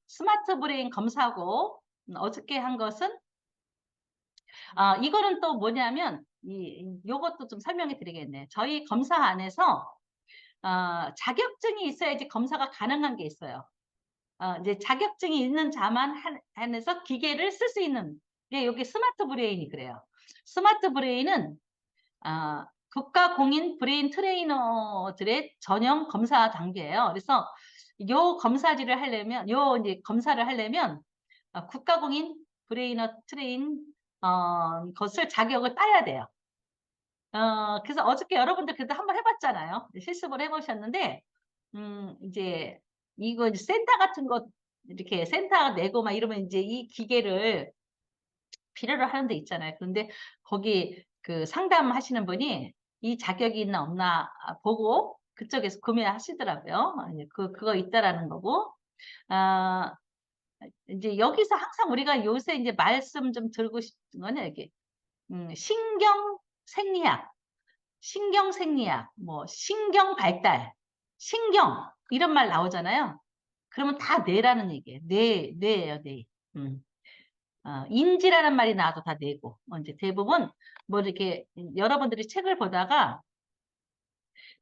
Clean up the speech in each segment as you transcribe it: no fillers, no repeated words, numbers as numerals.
스마트 브레인 검사고, 어저께 한 것은, 이거는 또 뭐냐면, 요것도 좀 설명해 드리겠네. 저희 검사 안에서, 자격증이 있어야지 검사가 가능한 게 있어요. 이제 자격증이 있는 자만 한해서 기계를 쓸 수 있는 게 여기 스마트 브레인이 그래요. 스마트 브레인은 국가 공인 브레인 트레이너들의 전용 검사 단계예요. 그래서 요 검사지를 하려면, 요 이제 검사를 하려면 국가 공인 브레이너 트레인 것을 자격을 따야 돼요. 그래서 어저께 여러분들 그래도 한번 해봤잖아요. 실습을 해보셨는데, 이제 이거 이제 센터 같은 거 이렇게 센터 내고 막 이러면 이제 이 기계를 필요로 하는 데 있잖아요. 그런데 거기 그 상담하시는 분이 이 자격이 있나 없나 보고 그쪽에서 구매하시더라고요. 그거 있다라는 거고. 아, 이제 여기서 항상 우리가 요새 이제 말씀 좀 드리고 싶은 거는 이게, 신경생리학, 신경생리학, 뭐, 신경발달, 신경, 이런 말 나오잖아요. 그러면 다 뇌라는 얘기예요. 뇌예요, 뇌. 음. 인지라는 말이 나와도 다 뇌고, 이제 대부분, 뭐 이렇게, 여러분들이 책을 보다가,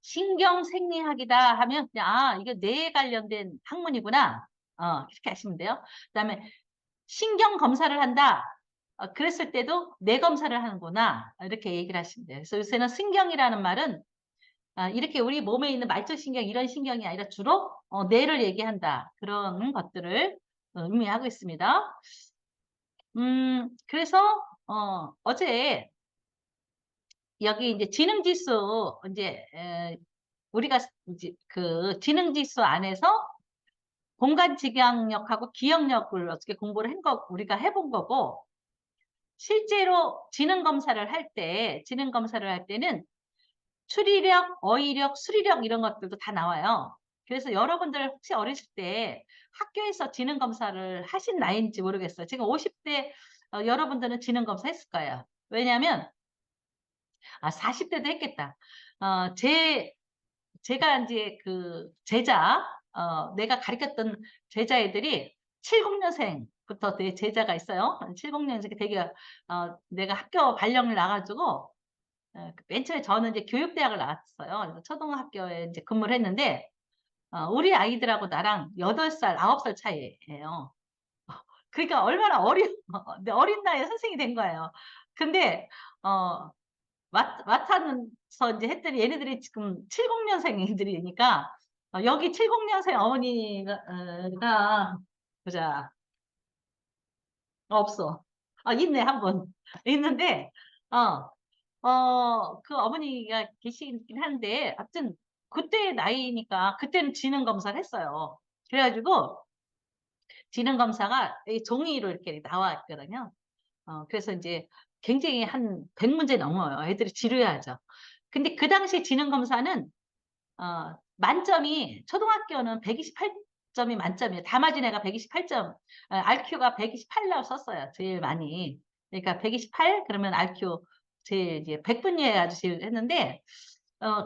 신경생리학이다 하면, 그냥, 이거 뇌에 관련된 학문이구나. 그렇게 하시면 돼요. 그 다음에, 신경검사를 한다. 그랬을 때도 뇌 검사를 하는구나. 이렇게 얘기를 하시면 돼요. 그래서 요새는 신경이라는 말은 이렇게 우리 몸에 있는 말초신경 이런 신경이 아니라 주로 뇌를 얘기한다. 그런 것들을 의미하고 있습니다. 그래서 어제 여기 이제 지능지수 이제 우리가 이제 그 지능지수 안에서 공간 지각력하고 기억력을 어떻게 공부를 한 거 우리가 해본 거고 실제로 지능 검사를 할 때는 추리력, 어휘력, 수리력 이런 것들도 다 나와요. 그래서 여러분들 혹시 어리실 때 학교에서 지능 검사를 하신 나이인지 모르겠어요. 지금 50대 여러분들은 지능 검사 했을 거예요. 왜냐하면 40대도 했겠다. 제가 이제 그 제자, 내가 가르쳤던 제자애들이 70년생부터 내 제자가 있어요. 70년생 되게 내가 학교 발령을 나가지고 맨 처음에 저는 이제 교육대학을 나왔어요. 그래서 초등학교에 이제 근무를 했는데, 우리 아이들하고 나랑 8살, 9살 차이예요. 그러니까 얼마나 어린 나이에 선생이 된 거예요. 근데, 맡아서 이제 했더니 얘네들이 지금 70년생들이니까, 여기 70년생 어머니가, 보자. 없어. 있네, 한 분. 있는데, 어, 그 어머니가 계시긴 한데, 하여튼, 그때 나이니까, 그때는 지능 검사를 했어요. 그래가지고, 지능 검사가 이 종이로 이렇게 나와 있거든요. 그래서 이제 굉장히 한 100문제 넘어요. 애들이 지루해하죠. 근데 그 당시 지능 검사는, 만점이, 초등학교는 128점이 만점이에요. 다 맞은 애가 128점, RQ가 128라고 썼어요. 제일 많이. 그러니까 128, 그러면 RQ 제일 이제 100분 이하의 아저씨 했는데,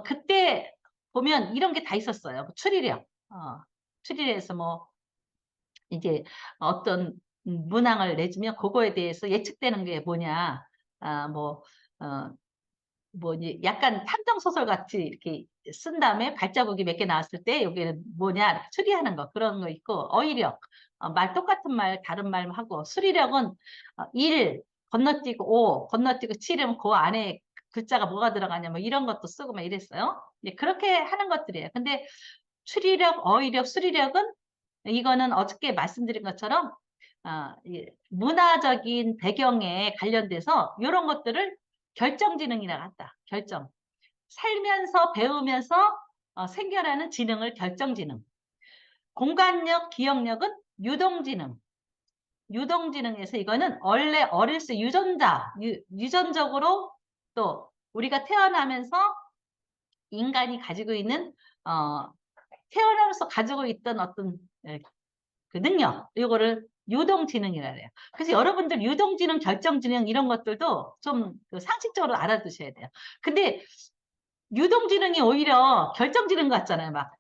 그때 보면 이런 게 다 있었어요. 뭐 추리력, 추리력에서 뭐, 이제 어떤 문항을 내주면 그거에 대해서 예측되는 게 뭐냐, 뭐, 어, 뭐 이제 약간 탐정 소설 같이 이렇게 쓴 다음에 발자국이 몇 개 나왔을 때 여기는 뭐냐 이렇게 추리하는 거 그런 거 있고 어휘력 말 똑같은 말 다른 말 하고 수리력은 1 건너뛰고 5 건너뛰고 7이면 그 안에 글자가 뭐가 들어가냐 뭐 이런 것도 쓰고 막 이랬어요. 이제 그렇게 하는 것들이에요. 근데 추리력, 어휘력, 수리력은 이거는 어저께 말씀드린 것처럼 문화적인 배경에 관련돼서 이런 것들을 결정지능이라고 한다. 결정. 살면서 배우면서 생겨나는 지능을 결정지능. 공간력, 기억력은 유동지능. 유동지능에서 이거는 원래 어릴 때 유전적으로 또 우리가 태어나면서 인간이 가지고 있는 태어나면서 가지고 있던 어떤 그 능력, 이거를 유동지능이라 그래요. 그래서 여러분들 유동지능, 결정지능 이런 것들도 좀그 상식적으로 알아두셔야 돼요. 근데 유동지능이 오히려 결정지능 같잖아요. 막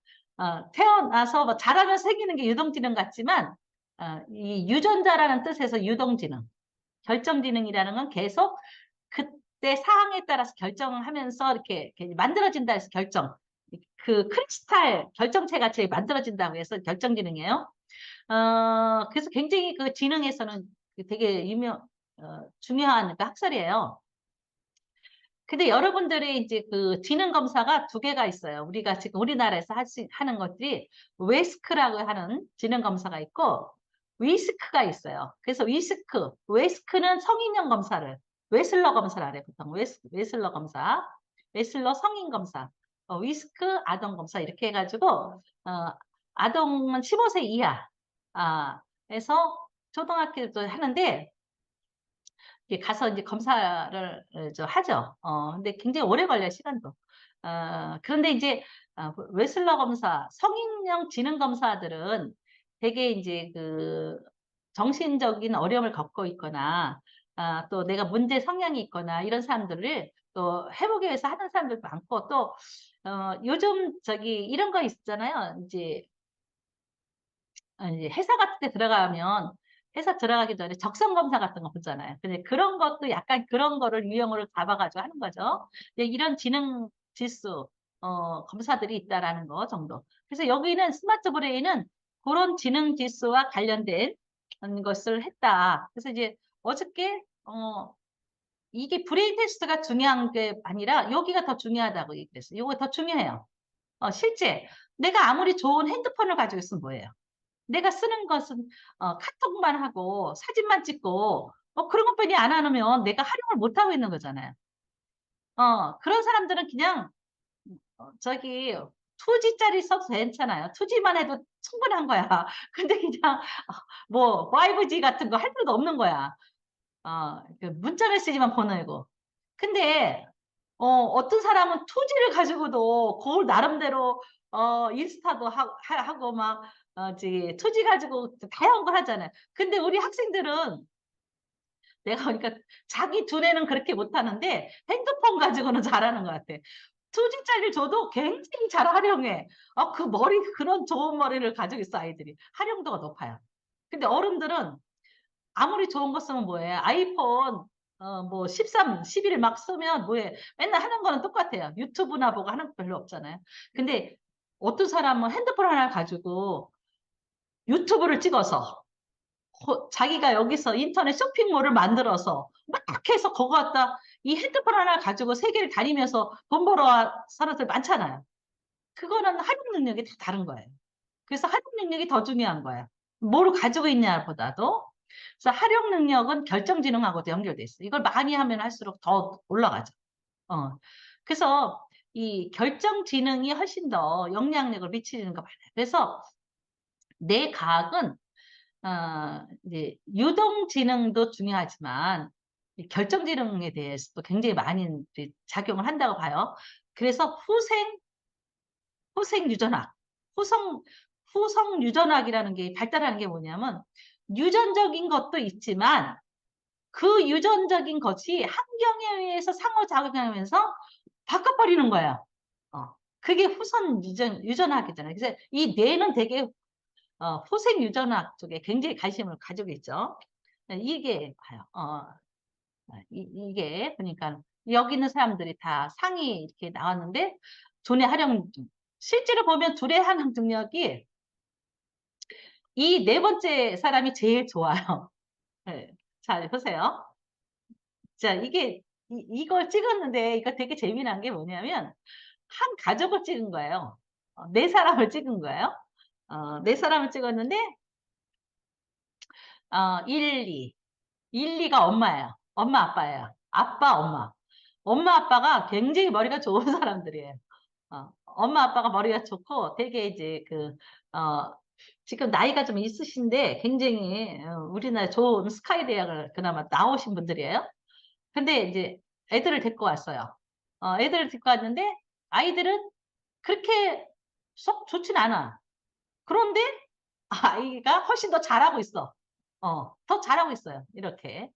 태어나서 뭐 자라면서 생기는 게 유동지능 같지만 이 유전자라는 뜻에서 유동지능, 결정지능이라는 건 계속 그때 상황에 따라서 결정하면서 이렇게 만들어진다 해서 결정. 그 크리스탈 결정체 같이 만들어진다고 해서 결정지능이에요. 그래서 굉장히 그 지능에서는 되게 중요한 그 학설이에요. 근데 여러분들이 이제 그 지능 검사가 두 개가 있어요. 우리가 지금 우리나라에서 하는 것들이 웨스크라고 하는 지능 검사가 있고 위스크가 있어요. 그래서 웨스크는 성인용 검사를, 웨슬러 검사를 하래, 보통. 웨슬러 검사, 웨슬러 성인 검사, 위스크 아동 검사 이렇게 해가지고, 아동은 15세 이하, 해서 초등학교도 하는데, 가서 이제 검사를 하죠. 근데 굉장히 오래 걸려요, 시간도. 그런데 이제 웨슬러 검사, 성인용 지능 검사들은 되게 이제 그 정신적인 어려움을 겪고 있거나, 또 내가 문제 성향이 있거나 이런 사람들을 또 회복에 위해서 하는 사람들도 많고, 또 요즘 이런 거 있잖아요. 이제 회사 같은 데 들어가면 회사 들어가기 전에 적성 검사 같은 거 보잖아요. 근데 그런 것도 약간 그런 거를 유형으로 잡아가지고 하는 거죠. 이런 지능 지수 검사들이 있다라는 거 정도. 그래서 여기는 스마트 브레인은 그런 지능 지수와 관련된 것을 했다. 그래서 이제 어저께 이게 브레인 테스트가 중요한 게 아니라 여기가 더 중요하다고 얘기했어요. 이거 더 중요해요. 실제 내가 아무리 좋은 핸드폰을 가지고 있으면 뭐예요? 내가 쓰는 것은 카톡만 하고 사진만 찍고 그런 것뿐이 안 하면 내가 활용을 못 하고 있는 거잖아요. 그런 사람들은 그냥 저기 2G짜리 써도 괜찮아요. 2G만 해도 충분한 거야. 근데 그냥 뭐 5G 같은 거 할 필요도 없는 거야. 그 문자 메시지만 보내고. 근데 어떤 사람은 2G를 가지고도 그걸 나름대로 인스타도 하고 막 2G 가지고 다양한 걸 하잖아요. 근데 우리 학생들은 내가 보니까 자기 두뇌는 그렇게 못하는데 핸드폰 가지고는 잘하는 것 같아. 2G짜리를 줘도 굉장히 잘 활용해. 그 그런 좋은 머리를 가지고 있어, 아이들이. 활용도가 높아요. 근데 어른들은 아무리 좋은 거 쓰면 뭐해. 아이폰, 뭐 13, 11 막 쓰면 뭐해. 맨날 하는 거는 똑같아요. 유튜브나 보고 하는 거 별로 없잖아요. 근데 어떤 사람은 핸드폰 하나 가지고 유튜브를 찍어서 자기가 여기서 인터넷 쇼핑몰을 만들어서 막 해서 그거 갖다 이 핸드폰 하나 가지고 세계를 다니면서 돈 벌어 사람들 많잖아요. 그거는 활용 능력이 다 다른 거예요. 그래서 활용 능력이 더 중요한 거예요. 뭘 가지고 있냐보다도. 그래서 활용 능력은 결정지능하고도 연결돼 있어요. 이걸 많이 하면 할수록 더 올라가죠. 그래서 이 결정지능이 훨씬 더 영향력을 미치는 거 많아요. 그래서 내 과학은 이제 유동지능도 중요하지만 이 결정지능에 대해서도 굉장히 많이 이제 작용을 한다고 봐요. 그래서 후생 유전학, 후성 유전학이라는 게 발달하는 게 뭐냐면 유전적인 것도 있지만 그 유전적인 것이 환경에 의해서 상호작용하면서 바꿔버리는 거예요. 그게 후선 유전학이잖아요. 그래서 이 뇌는 되게 후생 유전학 쪽에 굉장히 관심을 가지고 있죠. 이게 봐요. 이게 그러니까 여기 있는 사람들이 다 상이 이렇게 나왔는데 두뇌 활용 실제로 보면 두뇌 활용 능력이 이 네 번째 사람이 제일 좋아요. 네. 잘 보세요. 자, 이걸 찍었는데 이거 되게 재미난 게 뭐냐면 한 가족을 찍은 거예요. 네 사람을 찍은 거예요. 네 사람을 찍었는데 1, 2. 1, 2가 엄마예요. 엄마, 아빠예요. 아빠, 엄마. 엄마, 아빠가 굉장히 머리가 좋은 사람들이에요. 엄마, 아빠가 머리가 좋고 되게 이제 지금 나이가 좀 있으신데 굉장히 우리나라 좋은 스카이 대학을 그나마 나오신 분들이에요. 근데 이제 애들을 데리고 왔어요. 애들을 데리고 왔는데 아이들은 그렇게 썩 좋진 않아. 그런데 아이가 훨씬 더 잘하고 있어. 더 잘하고 있어요. 이렇게.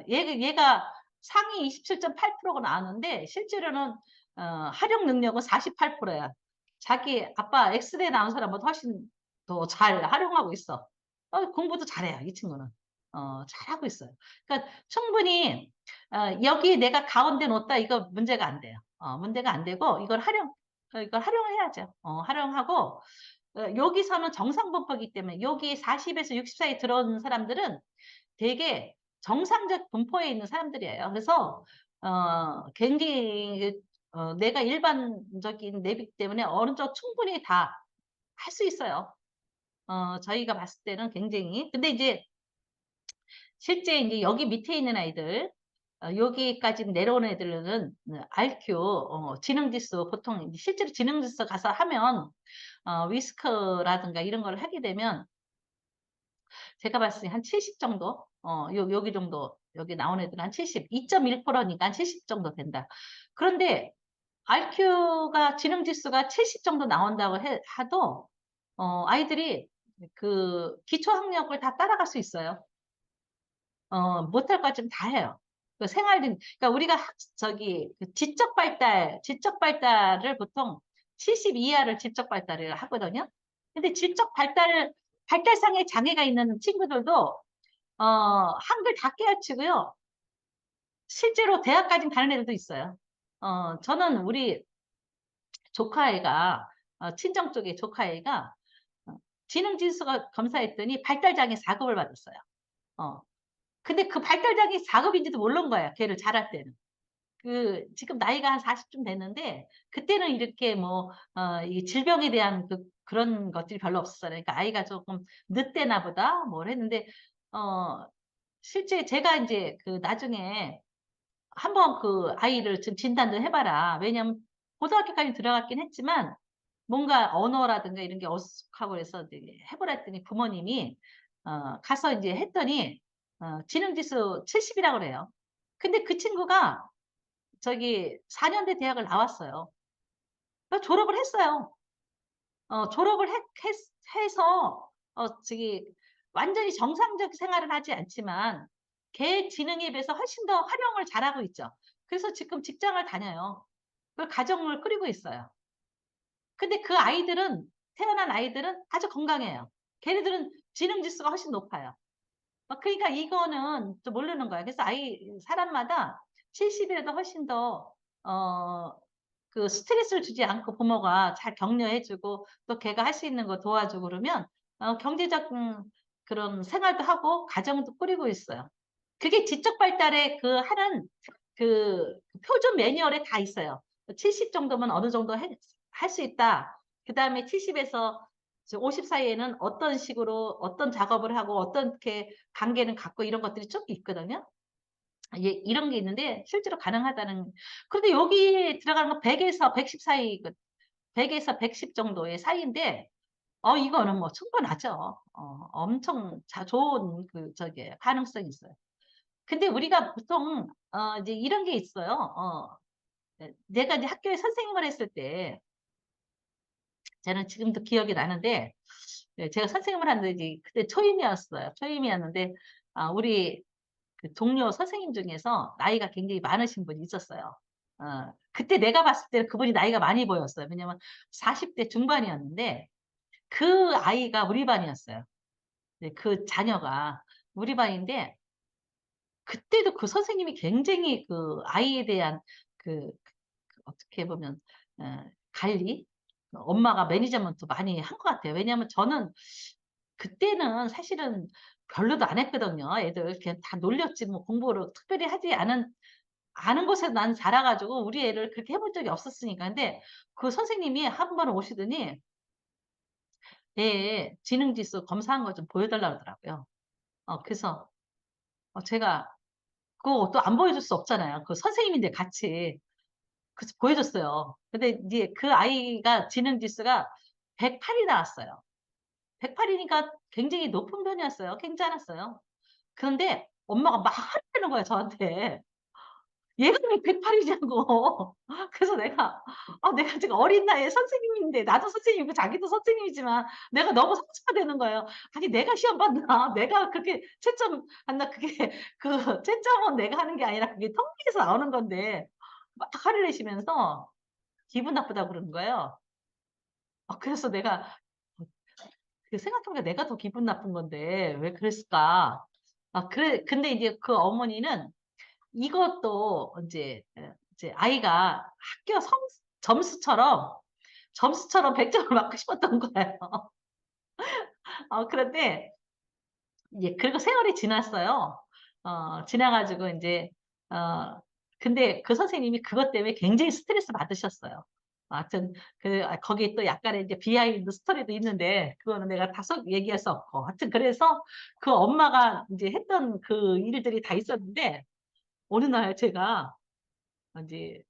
얘가 상위 27.8%가 나왔는데 실제로는 활용 능력은 48%야. 자기 아빠 엑스레이 나온 사람보다 훨씬 더 잘 활용하고 있어. 공부도 잘해요, 이 친구는. 잘하고 있어요. 그러니까 충분히 여기 내가 가운데 놓았다 이거 문제가 안 돼요. 문제가 안 되고 이걸 활용을 해야죠. 활용하고 여기서는 정상 분포이기 때문에 여기 40에서 60 사이에 들어온 사람들은 되게 정상적 분포에 있는 사람들이에요. 그래서 굉장히 내가 일반적인 내비기 때문에 어느 정도 충분히 다 할 수 있어요. 저희가 봤을 때는 굉장히. 근데 이제 실제 인제 여기 밑에 있는 아이들 여기까지 내려오는 애들은 RQ 지능 지수 보통 인제 실제로 지능 지수 가서 하면 위스크라든가 이런 걸 하게 되면 제가 봤을 때 한 70 정도 여기 정도 여기 나온 애들은 한 70 2.1% 니까 한 70 정도 된다. 그런데 RQ가 지능 지수가 70 정도 나온다고 하도 아이들이 그 기초 학력을 다 따라갈 수 있어요. 못할 것쯤 다 해요. 그 생활은 그러니까 우리가 그 지적 발달을 보통 70 이하를 지적 발달을 하거든요. 근데 발달상의 장애가 있는 친구들도 한글 다 깨우치고요. 실제로 대학까지 가는 애들도 있어요. 저는 우리 조카애가 친정 쪽에 조카애가 어 지능 지수가 검사했더니 발달 장애 4급을 받았어요. 어. 근데 그 발달장애 4급인지도 모른 거예요, 걔를 자랄 때는. 지금 나이가 한 40쯤 됐는데 그때는 이렇게 뭐 이 질병에 대한 그런 것들이 별로 없었어요. 그러니까 아이가 조금 늦대나 보다 뭘 했는데 어 실제 제가 인제 나중에 "한번 아이를 좀 진단 좀 해 봐라." 왜냐면 고등학교까지 들어갔긴 했지만 뭔가 언어라든가 이런 게 어수선하고 그래서 이제 해 보라 했더니 부모님이 가서 인제 했더니 지능지수 70 이라고 그래요. 근데 그 친구가 저기 4 년대 대학을 나왔어요. 졸업을 했어요. 졸업을 해서 저기 완전히 정상적 생활은 하지 않지만 걔 지능에 비해서 훨씬 더 활용을 잘하고 있죠. 그래서 지금 직장을 다녀요. 가정을 꾸리고 있어요. 근데 태어난 아이들은 아주 건강해요. 걔네들은 지능 지수가 훨씬 높아요. 그러니까 이거는 좀 모르는 거야. 그래서 사람마다 70 이라도 훨씬 더 어 스트레스를 주지 않고 부모가 잘 격려해 주고 또 걔가 할 수 있는 거 도와주고 그러면 경제적 그런 생활도 하고 가정도 꾸리고 있어요. 그게 지적 발달의 하는 표준 매뉴얼에 다 있어요. 70 정도면 어느 정도 할 수 있다. 그다음에 70 에서 50 사이에는 어떤 식으로 어떤 작업을 하고 어떻게 관계는 갖고 이런 것들이 쭉 있거든요. 예 이런 게 있는데 실제로 가능하다는. 그런데 여기 들어가는 건 100 에서 110 사이 100 에서 110 정도의 사이인데 이거는 뭐 충분하죠. 엄청 좋은 가능성이 있어요. 근데 우리가 보통 이제 이런 게 있어요. 내가 이제 학교에 선생님을 했을 때 저는 지금도 기억이 나는데 제가 선생님을 하는데 이제 그때 초임이었어요. 초임이었는데 우리 동료 선생님 중에서 나이가 굉장히 많으신 분이 있었어요. 그때 내가 봤을 때는 그분이 나이가 많이 보였어요. 왜냐면 40대 중반이었는데 그 아이가 우리 반이었어요. 네 그 자녀가 우리 반인데 그때도 그 선생님이 굉장히 아이에 대한 그 어떻게 보면 관리? 엄마가 매니지먼트 많이 한 것 같아요. 왜냐하면 저는 그때는 사실은 별로도 안 했거든요. 애들 그냥 다 놀렸지 뭐 공부를 특별히 하지 않은 곳에서 난 자라 가지고 우리 애를 그렇게 해본 적이 없었으니까. 근데 그 선생님이 한 번 오시더니 애 지능 지수 검사한 거 좀 보여 달라 그러더라고요. 그래서 제가 그거 또 안 보여줄 수 없잖아요. 그 선생님인데 같이. 그래서 보여줬어요. 근데 이제 그 아이가 지능 지수가 108이 나왔어요. 108 이니까 굉장히 높은 편이었어요. 괜찮았어요. 그런데 엄마가 막 화내는 거야 저한테. 얘가 왜 108 이냐고. 그래서 내가 지금 어린 나이에 선생님인데 나도 선생님이고 자기도 선생님이지만 내가 너무 상처가 되는 거예요. 아니 내가 시험 봤나? 내가 그렇게 채점 봤나? 그게 채점은 내가 하는 게 아니라 그게 통계에서 나오는 건데 막 화를 내시면서 기분 나쁘다고 그러는 거예요. 그래서 내가 생각해보니까 내가 더 기분 나쁜 건데 왜 그랬을까? 근데 이제 그 어머니는 이것도 이제 아이가 학교 점수처럼 100점을 맞고 싶었던 거예요. 그런데 예, 그리고 세월이 지났어요. 지나가지고 인제 어 근데 그 선생님이 그것 때문에 굉장히 스트레스 받으셨어요. 하여튼 거기에 또 약간의 이제 비하인드 스토리도 있는데 그거는 내가 다 얘기할 수 없고 하여튼 그래서 그 엄마가 인제 했던 그 일들이 다 있었는데 어느 날 제가 인제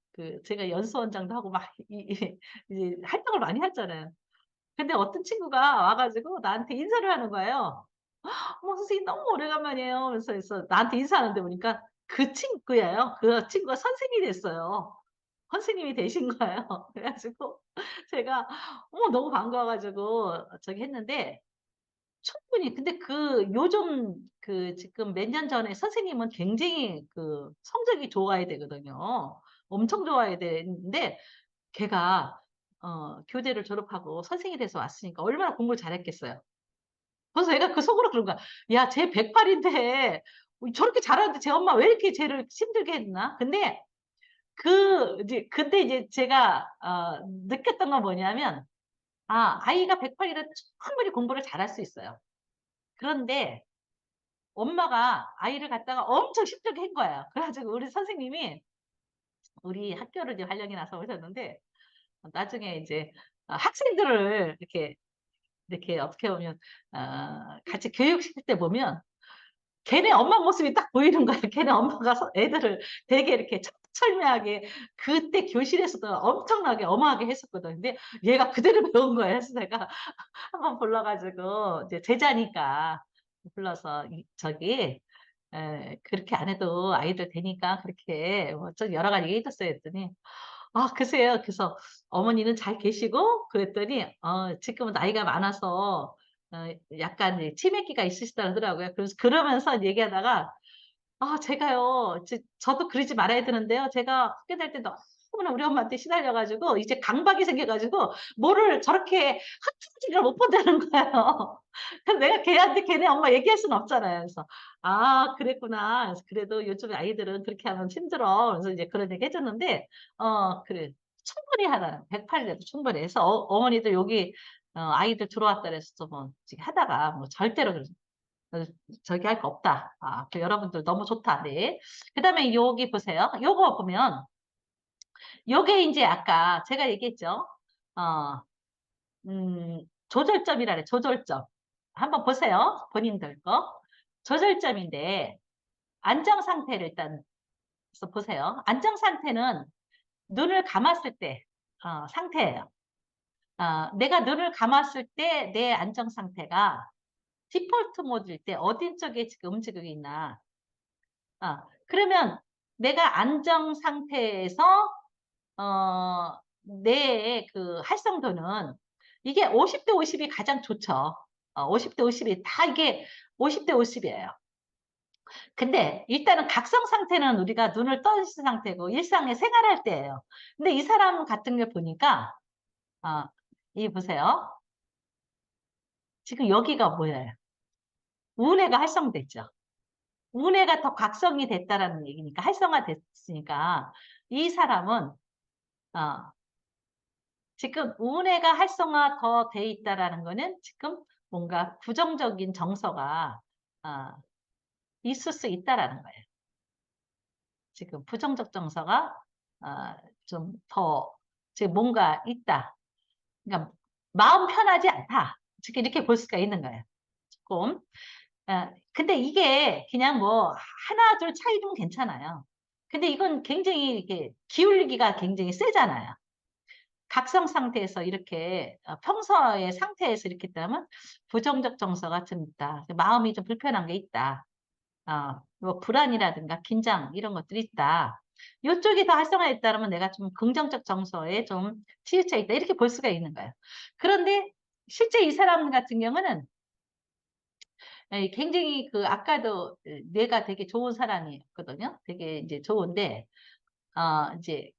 제가 연수원장도 하고 막 이제 활동을 많이 했잖아요. 근데 어떤 친구가 와 가지고 나한테 인사를 하는 거예요. "어머 선생님 너무 오래간만이에요." 그래서 나한테 인사하는데 보니까 그 친구예요. 그 친구가 선생님이 됐어요. 선생님이 되신 거예요. 그래 가지고 제가 너무 반가워 가지고 저기 했는데 충분히 근데 요즘 지금 몇 년 전에 선생님은 굉장히 성적이 좋아야 되거든요. 엄청 좋아야 되는데 걔가 교대를 졸업하고 선생이 돼서 왔으니까 얼마나 공부를 잘했겠어요. 그래서 애가 속으로 그런 거야. '야 쟤 108 인데 저렇게 잘하는데 쟤 엄마 왜 이렇게 쟤를 힘들게 했나?' 근데 그때 이제 제가 느꼈던 건 뭐냐면 아이가 108 이라도 충분히 공부를 잘할 수 있어요. 그런데 엄마가 아이를 갖다가 엄청 힘들게 한 거예요. 그래 가지고 우리 선생님이 우리 학교를 이제 발령이 나서 오셨는데 나중에 이제 학생들을 이렇게 어떻게 보면 같이 교육시킬 때 보면 걔네 엄마 모습이 딱 보이는 거야. 걔네 엄마가 애들을 되게 이렇게 철두철미하게 그때 교실에서도 엄청나게 엄하게 했었거든. 근데 얘가 그대로 배운 거야. 그래서 내가 한번 불러 가지고 이제 제자니까 불러서 "그렇게 안 해도 아이들 되니까 그렇게 뭐 좀 여러 가지 얘기해 줬어요." 했더니 글쎄요. 그래서 어머니는 잘 계시고 그랬더니 지금은 나이가 많아서 약간 이제 치매기가 있으시다 그러더라고요. 그러면서 얘기하다가 제가요. 저도 그러지 말아야 되는데요. 제가 학교 다닐 때 너무나 우리 엄마한테 시달려 가지고 이제 강박이 생겨 가지고 뭐를 저렇게 흐트러지를 못 본다는 거예요. 그래서 내가 걔한테 걔네 엄마 얘기할 수는 없잖아요. 그래서 "아 그랬구나." 그래서 "그래도 요즘 아이들은 그렇게 하면 힘들어." 그래서 이제 그런 얘기 해 줬는데 그래. 충분히 하라. 108 이라도 충분히 해서 어머니도 여기 아이들 들어왔다 그래서 뭐 지금 하다가 뭐 절대로 어 저기 할 거 없다. 여러분들 너무 좋다. 네. 그다음에 여기 보세요. 요거 보면 요게 인제 아까 제가 얘기했죠. 어 조절점이라 그래 조절점. 한번 보세요, 본인들 거. 조절점인데 안정 상태를 일단 보세요. 안정 상태는 눈을 감았을 때 상태예요. 내가 눈을 감았을 때 내 안정 상태가 디폴트 모드일 때 어딘 쪽에 지금 움직이고 있나. 그러면 내가 안정 상태에서 내 활성도는 이게 50대 50이 가장 좋죠. 50대 50이 다 이게 50대 50 이에요. 근데 일단은 각성 상태는 우리가 눈을 떠 있는 상태고 일상에 생활할 때예요. 근데 이 사람 같은 걸 보니까 어 이 보세요. 지금 여기가 보여요. 우뇌가 활성됐죠. 우뇌가 더 각성이 됐다라는 얘기니까 활성화됐으니까 이 사람은 어 지금 우뇌가 활성화 더 돼 있다라는 거는 지금 뭔가 부정적인 정서가 아 있을 수 있다라는 거예요. 지금 부정적 정서가 좀 더 지금 뭔가 있다. 그러니까 '마음 편하지 않다.' 지금 이렇게 볼 수가 있는 거예요 쪼끔. 근데 이게 그냥 뭐 하나 둘 차이면 괜찮아요. 근데 이건 굉장히 이렇게 기울기가 굉장히 세잖아요. 각성 상태에서 이렇게 평소의 상태에서 이렇게 있다면 부정적 정서가 좀 있다. 마음이 좀 불편한 게 있다. 뭐 불안이라든가 긴장 이런 것들이 있다. 요쪽이 더 활성화됐다면 내가 좀 긍정적 정서에 좀 치우쳐 있다. 이렇게 볼 수가 있는 거예요. 그런데 실제 이 사람 같은 경우는 굉장히 아까도 뇌가 되게 좋은 사람이었거든요. 되게 이제 좋은데 이제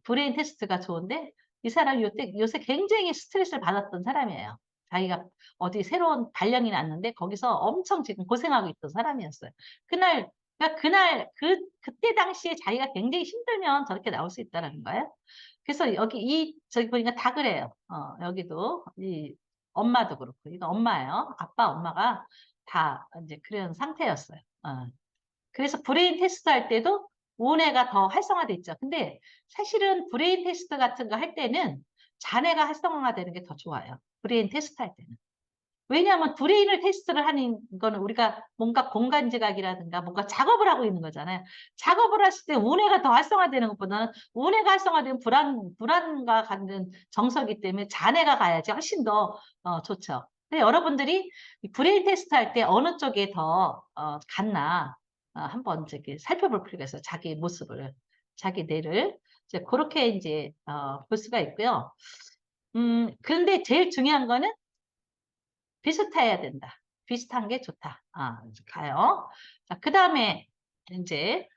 브레인 테스트가 좋은데 이 사람이 요새 굉장히 스트레스를 받았던 사람이에요. 자기가 어디 새로운 발령이 났는데 거기서 엄청 지금 고생하고 있던 사람이었어요. 그러니까 그때 당시에 자기가 굉장히 힘들면 저렇게 나올 수 있다는 거예요. 그래서 저기 보니까 다 그래요. 여기도, 이 엄마도 그렇고, 이거 엄마예요. 아빠, 엄마가 다 이제 그런 상태였어요. 그래서 브레인 테스트 할 때도 우뇌가 더 활성화돼 있죠. 근데 사실은 브레인 테스트 같은 거 할 때는 자뇌가 활성화되는 게 더 좋아요. 브레인 테스트 할 때는. 왜냐하면 브레인을 테스트를 하는 거는 우리가 뭔가 공간 지각이라든가 뭔가 작업을 하고 있는 거잖아요. 작업을 했을 때 우뇌가 더 활성화되는 것보다는 우뇌가 활성화되면 불안과 같은 정서기 때문에 자뇌가 가야지 훨씬 더 좋죠. 근데 여러분들이 브레인 테스트 할 때 어느 쪽에 더 갔나 한번 저기 살펴볼 필요가 있어요. 자기 모습을, 자기 뇌를. 이제 그렇게 이제 볼 수가 있고요. 그런데 제일 중요한 거는 비슷해야 된다. 비슷한 게 좋다. 이제 가요. 자, 그 다음에 이제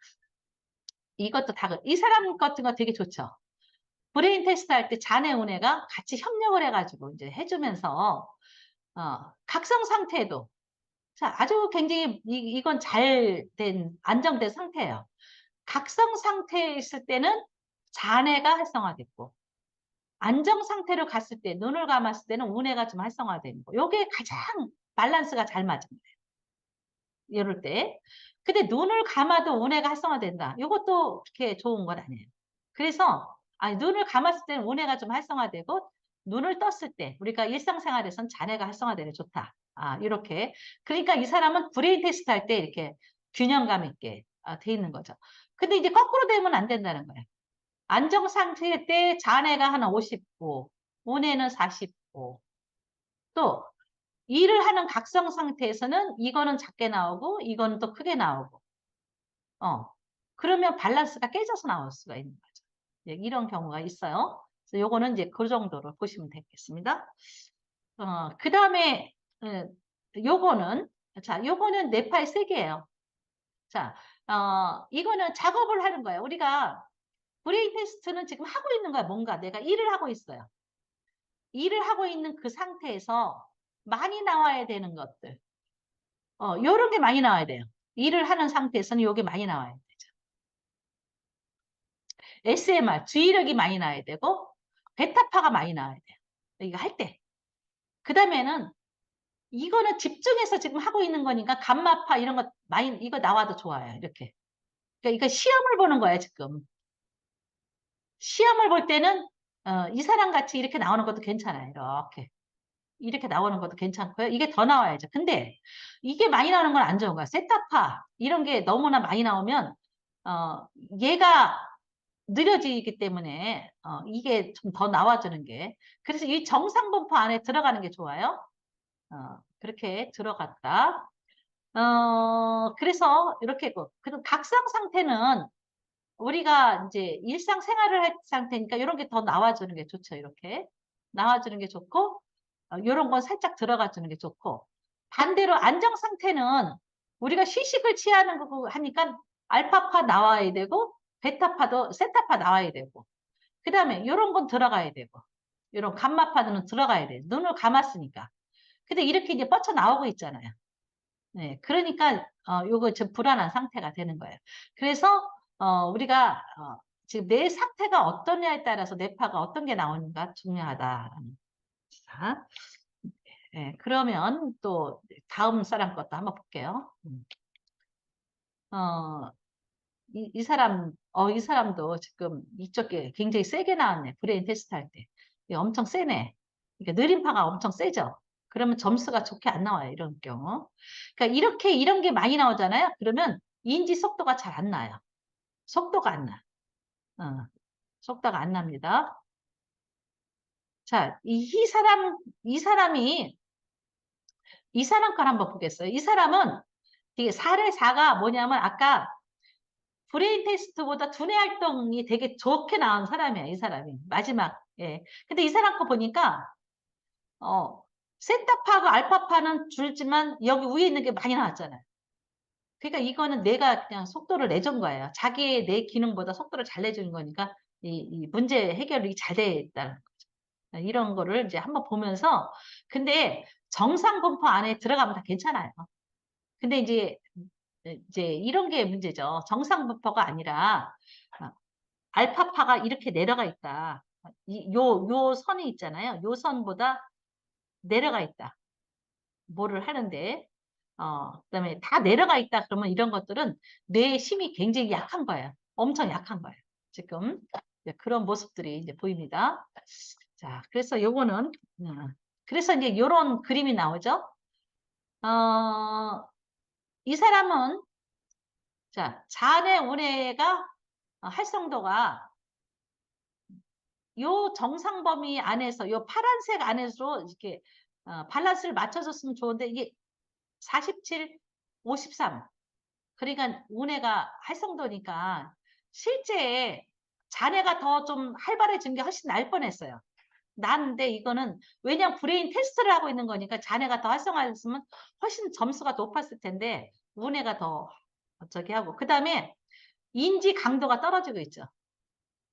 이것도 이 사람 같은 거 되게 좋죠. 브레인 테스트 할 때 자네 우네가 같이 협력을 해가지고 이제 해주면서 각성 상태도 자, 아주 굉장히 이건 잘 된 안정된 상태예요. 각성 상태에 있을 때는 자네가 활성화됐고 안정 상태로 갔을 때 눈을 감았을 때는 우뇌가 좀 활성화되는 거. 요게 가장 밸런스가 잘 맞은 거예요. 이럴 때. 근데 눈을 감아도 우뇌가 활성화된다. 요것도 그렇게 좋은 건 아니에요. 그래서 눈을 감았을 때는 우뇌가 좀 활성화되고 눈을 떴을 때 우리가 일상생활에선 자뇌가 활성화되는 좋다. 이렇게. 그러니까 이 사람은 브레인 테스트 할 때 이렇게 균형감 있게 돼 있는 거죠. 근데 이제 거꾸로 되면 안 된다는 거예요. 안정 상태 때 자뇌가 한 55, 우뇌는 45. 또 일을 하는 각성 상태에서는 이거는 작게 나오고 이거는 또 크게 나오고. 그러면 밸런스가 깨져서 나올 수가 있는 거죠. 이런 경우가 있어요. 그래서 요거는 이제 그 정도로 보시면 되겠습니다. 그 다음에 요거는 요거는 뇌파의 세계예요. 자, 이거는 작업을 하는 거예요. 우리가 브레인 테스트는 지금 하고 있는 거야. 뭔가 내가 일을 하고 있어요. 일을 하고 있는 그 상태에서 많이 나와야 되는 것들. 요런 게 많이 나와야 돼요. 일을 하는 상태에서는 요게 많이 나와야 되죠. SMR, 주의력이 많이 나와야 되고, 베타파가 많이 나와야 돼요. 이거 할 때. 그 다음에는, 이거는 집중해서 지금 하고 있는 거니까, 감마파 이런 거 많이, 이거 나와도 좋아요. 이렇게. 그러니까 이거 시험을 보는 거예요, 지금. 시험을 볼 때는, 이 사람 같이 이렇게 나오는 것도 괜찮아요. 이렇게. 이렇게 나오는 것도 괜찮고요. 이게 더 나와야죠. 근데 이게 많이 나오는 건 안 좋은 거야. 세타파 이런 게 너무나 많이 나오면 얘가 느려지기 때문에 이게 좀 더 나와주는 게 그래서 이 정상분포 안에 들어가는 게 좋아요. 그렇게 들어갔다. 그래서 이렇게 그리고 각성 상태는 우리가 이제 일상생활을 할 상태니까 이런 게 더 나와주는 게 좋죠. 이렇게 나와주는 게 좋고 이런 건 살짝 들어가 주는 게 좋고 반대로 안정 상태는 우리가 휴식을 취하는 거고 하니까 알파파 나와야 되고 베타파도 세타파 나와야 되고 그 다음에 이런 건 들어가야 되고 이런 감마파는 들어가야 돼. 눈을 감았으니까. 근데 이렇게 이제 뻗쳐 나오고 있잖아요. 네, 그러니까 요거 좀 불안한 상태가 되는 거예요. 그래서 우리가 지금 내 상태가 어떠냐에 따라서 뇌파가 어떤 게 나오는가 중요하다라는 자, 네, 그러면 또 다음 사람 것도 한번 볼게요. 어, 이 사람도 지금 이쪽에 굉장히 세게 나왔네. 브레인 테스트 할 때. 이게 엄청 세네. 그러니까 느림파가 엄청 세죠. 그러면 점수가 좋게 안 나와요. 이런 경우. 그러니까 이런 게 많이 나오잖아요. 그러면 인지 속도가 잘 안 나요. 속도가 안 나. 어, 속도가 안 납니다. 자, 이 사람 걸 한번 보겠어요. 이 사람은 이게 사례 4가 뭐냐면 아까 브레인 테스트보다 두뇌 활동이 되게 좋게 나온 사람이야, 이 사람이. 마지막. 예. 근데 이 사람 거 보니까, 세타파하고 알파파는 줄지만 여기 위에 있는 게 많이 나왔잖아요. 그러니까 이거는 내가 그냥 속도를 내준 거예요. 자기의 내 기능보다 속도를 잘 내주는 거니까 이 문제 해결이 잘 됐다는 거죠. 이런 거를 이제 한번 보면서, 근데 정상 분포 안에 들어가면 다 괜찮아요. 근데 이제 이런 게 문제죠. 정상 분포가 아니라 알파파가 이렇게 내려가 있다. 요 선이 있잖아요. 요 선보다 내려가 있다. 뭐를 하는데, 그다음에 다 내려가 있다. 그러면 이런 것들은 뇌의 힘이 굉장히 약한 거예요. 엄청 약한 거예요. 지금 그런 모습들이 이제 보입니다. 자, 그래서 요거는, 그래서 이제 요런 그림이 나오죠. 이 사람은, 자, 잔해 운해가 활성도가 요 정상 범위 안에서, 요 파란색 안에서 이렇게 밸런스를 맞춰줬으면 좋은데, 이게 47, 53. 그러니까 운해가 활성도니까 실제 잔해가 더 좀 활발해진 게 훨씬 날 뻔했어요. 나는데 이거는 왜냐면 브레인 테스트를 하고 있는 거니까 잔해가 더 활성화됐으면 훨씬 점수가 높았을 텐데 운해가 더 저기 하고, 그 다음에 인지 강도가 떨어지고 있죠.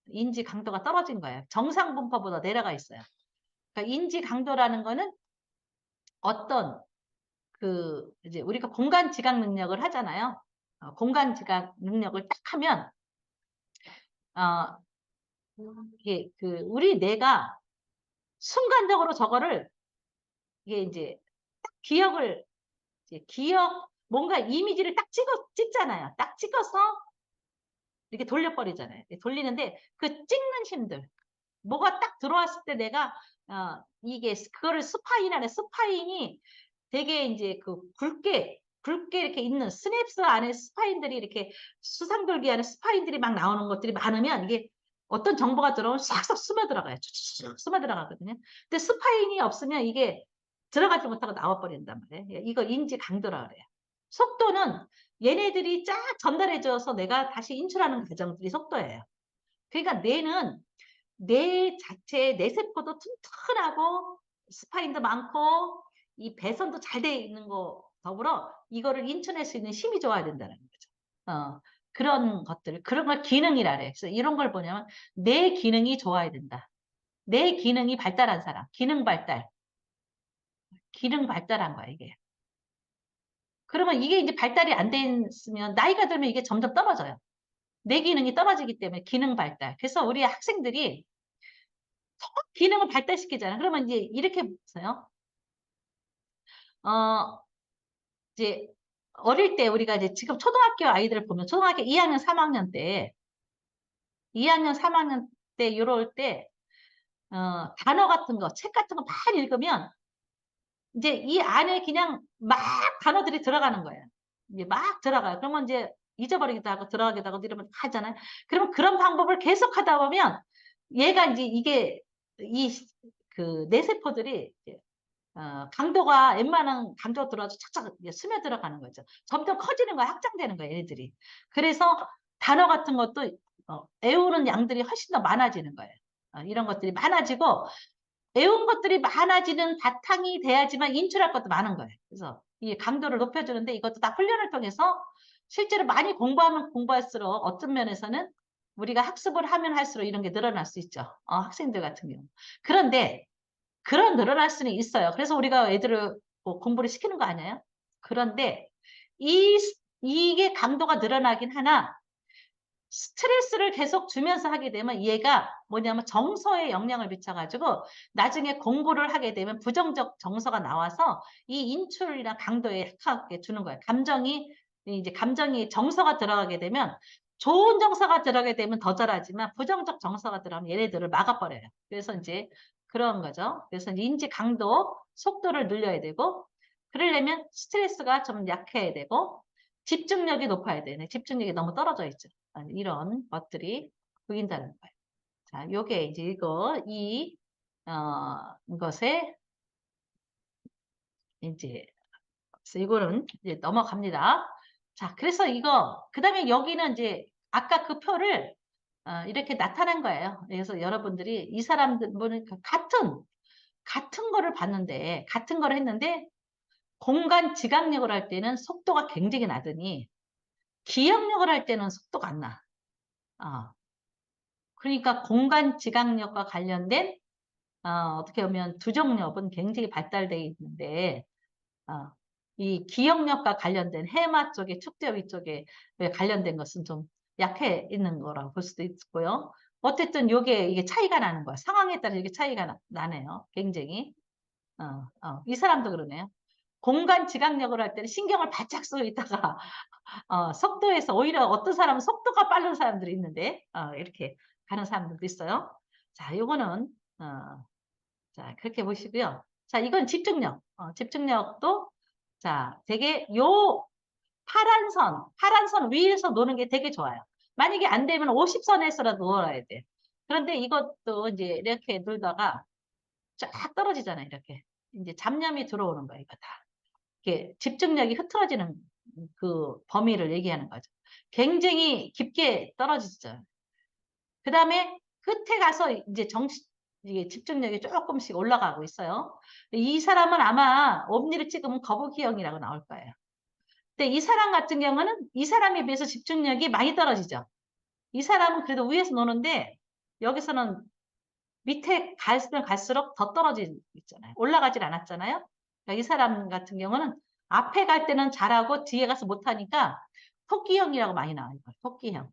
인지 강도가 떨어진 거예요. 정상 분포보다 내려가 있어요. 그러니까 인지 강도라는 거는 어떤 이제 우리가 공간 지각 능력을 하잖아요. 공간 지각 능력을 딱 하면 어, 이게 우리 뇌가 순간적으로 저거를 이게 이제 딱 기억을 이제 뭔가 이미지를 딱 찍잖아요. 딱 찍어서 이렇게 돌려버리잖아요. 돌리는데 그 찍는 힘들, 뭐가 딱 들어왔을 때 내가 이게 그거를 스파인하네. 스파인이 되게 이제 굵게 이렇게 있는 스냅스 안에 스파인들이 이렇게 수상돌기 안에 스파인들이 막 나오는 것들이 많으면 이게 어떤 정보가 들어오면 싹싹 스며들어가요. 쭉 스며들어가거든요. 근데 스파인이 없으면 이게 들어가지 못하고 나와버린단 말이에요. 이거 인지 강도라 그래요. 속도는 얘네들이 쫙 전달해줘서 내가 다시 인출하는 과정들이 속도예요. 그러니까 뇌는 뇌 자체의 뇌세포도 튼튼하고 스파인도 많고 이 배선도 잘 돼 있는 거 더불어 이거를 인출할 수 있는 힘이 좋아야 된다는 거죠. 그런 것들, 그런 걸 기능이라 그래. 그래서 이런 걸 보냐면 뇌 기능이 좋아야 된다. 뇌 기능이 발달한 사람, 기능 발달한 거야, 이게. 그러면 이게 이제 발달이 안 됐으면 나이가 들면 이게 점점 떨어져요. 뇌 기능이 떨어지기 때문에 기능 발달. 그래서 우리 학생들이 기능을 발달시키잖아요. 그러면 이제 이렇게 보세요. 어, 이제 어릴 때 우리가 이제 지금 초등학교 아이들을 보면 초등학교 2학년, 3학년 때, 2학년, 3학년 때 이럴 때, 단어 같은 거, 책 같은 거 많이 읽으면 이제 이 안에 그냥 막 단어들이 들어가는 거예요. 이제 막 들어가요. 그러면 이제 잊어버리기도 하고 들어가기도 하고 이러면 하잖아요. 그러면 그런 방법을 계속 하다 보면 얘가 이제 이게 뇌세포들이 강도가 웬만한 강도가 들어와서 착착 스며들어 가는 거죠. 점점 커지는 거야, 확장되는 거야, 얘네들이. 그래서 단어 같은 것도 외우는 양들이 훨씬 더 많아지는 거예요. 이런 것들이 많아지고 외운 것들이 많아지는 바탕이 돼야지만 인출할 것도 많은 거예요. 그래서 이 강도를 높여주는데 이것도 다 훈련을 통해서 실제로 많이 공부하면 공부할수록 어떤 면에서는 우리가 학습을 하면 할수록 이런 게 늘어날 수 있죠. 학생들 같은 경우. 그런데 그런 늘어날 수는 있어요. 그래서 우리가 애들을 뭐 공부를 시키는 거 아니에요? 그런데 이게 강도가 늘어나긴 하나 스트레스를 계속 주면서 하게 되면 얘가 뭐냐면 정서에 영향을 미쳐가지고 나중에 공부를 하게 되면 부정적 정서가 나와서 이 인출이나 강도에 약하게 주는 거예요. 감정이 정서가 들어가게 되면 좋은 정서가 들어가게 되면 더 잘하지만 부정적 정서가 들어가면 얘네들을 막아버려요. 그래서 이제 그런 거죠. 그래서 인지 강도, 속도를 늘려야 되고 그러려면 스트레스가 좀 약해야 되고 집중력이 높아야 되네. 집중력이 너무 떨어져 있죠. 이런 것들이 보인다는 거예요. 자, 요게 이제 것에 이제, 그래서 이거는 이제 넘어갑니다. 자, 그래서 그 다음에 여기는 이제 아까 그 표를 이렇게 나타난 거예요. 그래서 여러분들이 이 사람들은 같은 거를 봤는데, 같은 거를 했는데, 공간 지각력을 할 때는 속도가 굉장히 나더니, 기억력을 할 때는 속도가 안 나. 그러니까 공간 지각력과 관련된 어떻게 보면 두정엽은 굉장히 발달되어 있는데 어, 이 기억력과 관련된 해마 쪽에 축제위 쪽에 관련된 것은 좀 약해 있는 거라고 볼 수도 있고요. 어쨌든 이게 차이가 나는 거야. 상황에 따라 이게 차이가 나네요. 굉장히. 이 사람도 그러네요. 공간 지각력을 할 때는 신경을 바짝 쓰고 있다가 속도에서 오히려 어떤 사람은 속도가 빠른 사람들이 있는데 이렇게 가는 사람들도 있어요. 자, 요거는 자 그렇게 보시고요. 자, 이건 집중력. 집중력도 자 되게 요 파란 선 위에서 노는 게 되게 좋아요. 만약에 안 되면 50선에서라도 놀아야 돼. 그런데 이것도 이제 이렇게 놀다가 쫙 떨어지잖아요. 이렇게 이제 잡념이 들어오는 거예요. 이거 다. 이게 집중력이 흐트러지는 그 범위를 얘기하는 거죠. 굉장히 깊게 떨어지죠. 그 다음에 끝에 가서 이제 이게 집중력이 조금씩 올라가고 있어요. 이 사람은 아마 옴니를 찍으면 거북이형이라고 나올 거예요. 근데 이 사람 같은 경우는 이 사람에 비해서 집중력이 많이 떨어지죠. 이 사람은 그래도 위에서 노는데 여기서는 밑에 갈수록 갈수록 더 떨어지잖아요. 올라가질 않았잖아요. 그러니까 이 사람 같은 경우는 앞에 갈 때는 잘하고 뒤에 가서 못하니까 토끼형이라고 많이 나와요. 토끼형.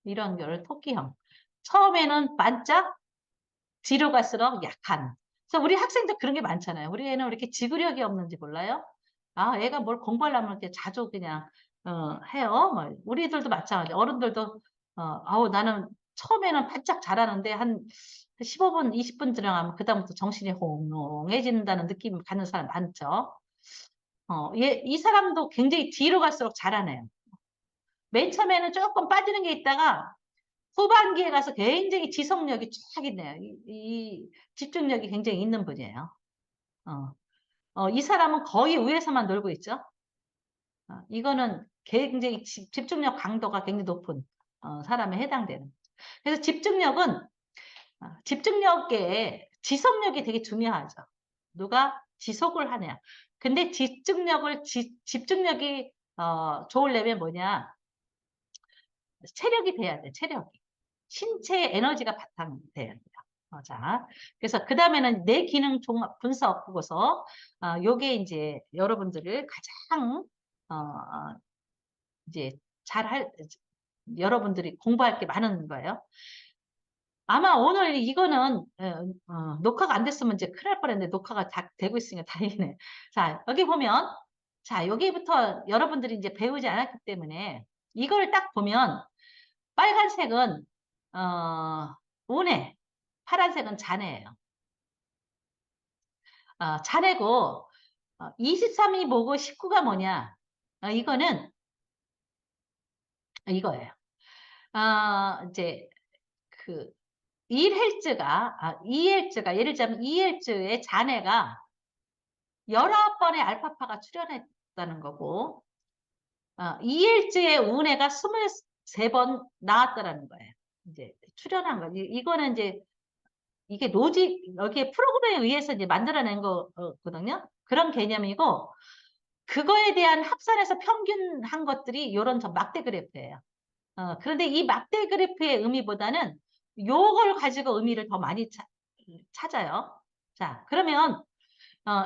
이런 거를 토끼형. 처음에는 반짝, 뒤로 갈수록 약한. 그래서 우리 학생들 그런 게 많잖아요. 우리 애는 왜 이렇게 지구력이 없는지 몰라요? 애가 뭘 공부하려면 이렇게 자주 그냥, 해요. 뭐, 우리들도 마찬가지. 어른들도, 나는 처음에는 바짝 잘하는데 한 15분, 20분 지나가면 그다음부터 정신이 홍롱해진다는 느낌을 갖는 사람 많죠. 이 사람도 굉장히 뒤로 갈수록 잘하네요. 맨 처음에는 조금 빠지는 게 있다가 후반기에 가서 굉장히 지속력이 쫙 있네요. 이 집중력이 굉장히 있는 분이에요. 이 사람은 거의 위에서만 놀고 있죠. 이거는 굉장히 집중력 강도가 굉장히 높은 사람에 해당되는. 그래서 집중력에 지속력이 되게 중요하죠. 누가 지속을 하냐. 근데 집중력이 좋으려면 뭐냐. 체력이 돼야 돼, 체력이. 신체 에너지가 바탕이 돼야 돼요. 자, 그래서 그 다음에는 내 기능 종합 분석 보고서, 요게 이제 여러분들을 가장, 이제 여러분들이 공부할 게 많은 거예요. 아마 오늘 이거는, 녹화가 안 됐으면 이제 큰일 날 뻔했는데, 녹화가 다 되고 있으니까 다행이네. 자, 여기 보면, 자, 여기부터 여러분들이 이제 배우지 않았기 때문에, 이걸 딱 보면, 빨간색은, 운해, 파란색은 잔해예요. 잔해고, 23이 뭐고 19가 뭐냐? 이거는, 이거예요. 이제, 그, 2헬즈가, 예를 들자면 2헬즈의 잔해가 19번의 알파파가 출현했다는 거고, 2헬즈의 운해가 23번 나왔다라는 거예요. 이제 출현한 거. 이거는 이제 이게 여기에 프로그램에 의해서 이제 만들어낸 거거든요. 그런 개념이고, 그거에 대한 합산해서 평균한 것들이 요런 저 막대 그래프예요. 그런데 이 막대 그래프의 의미보다는 요걸 가지고 의미를 더 많이 찾아요. 자, 그러면,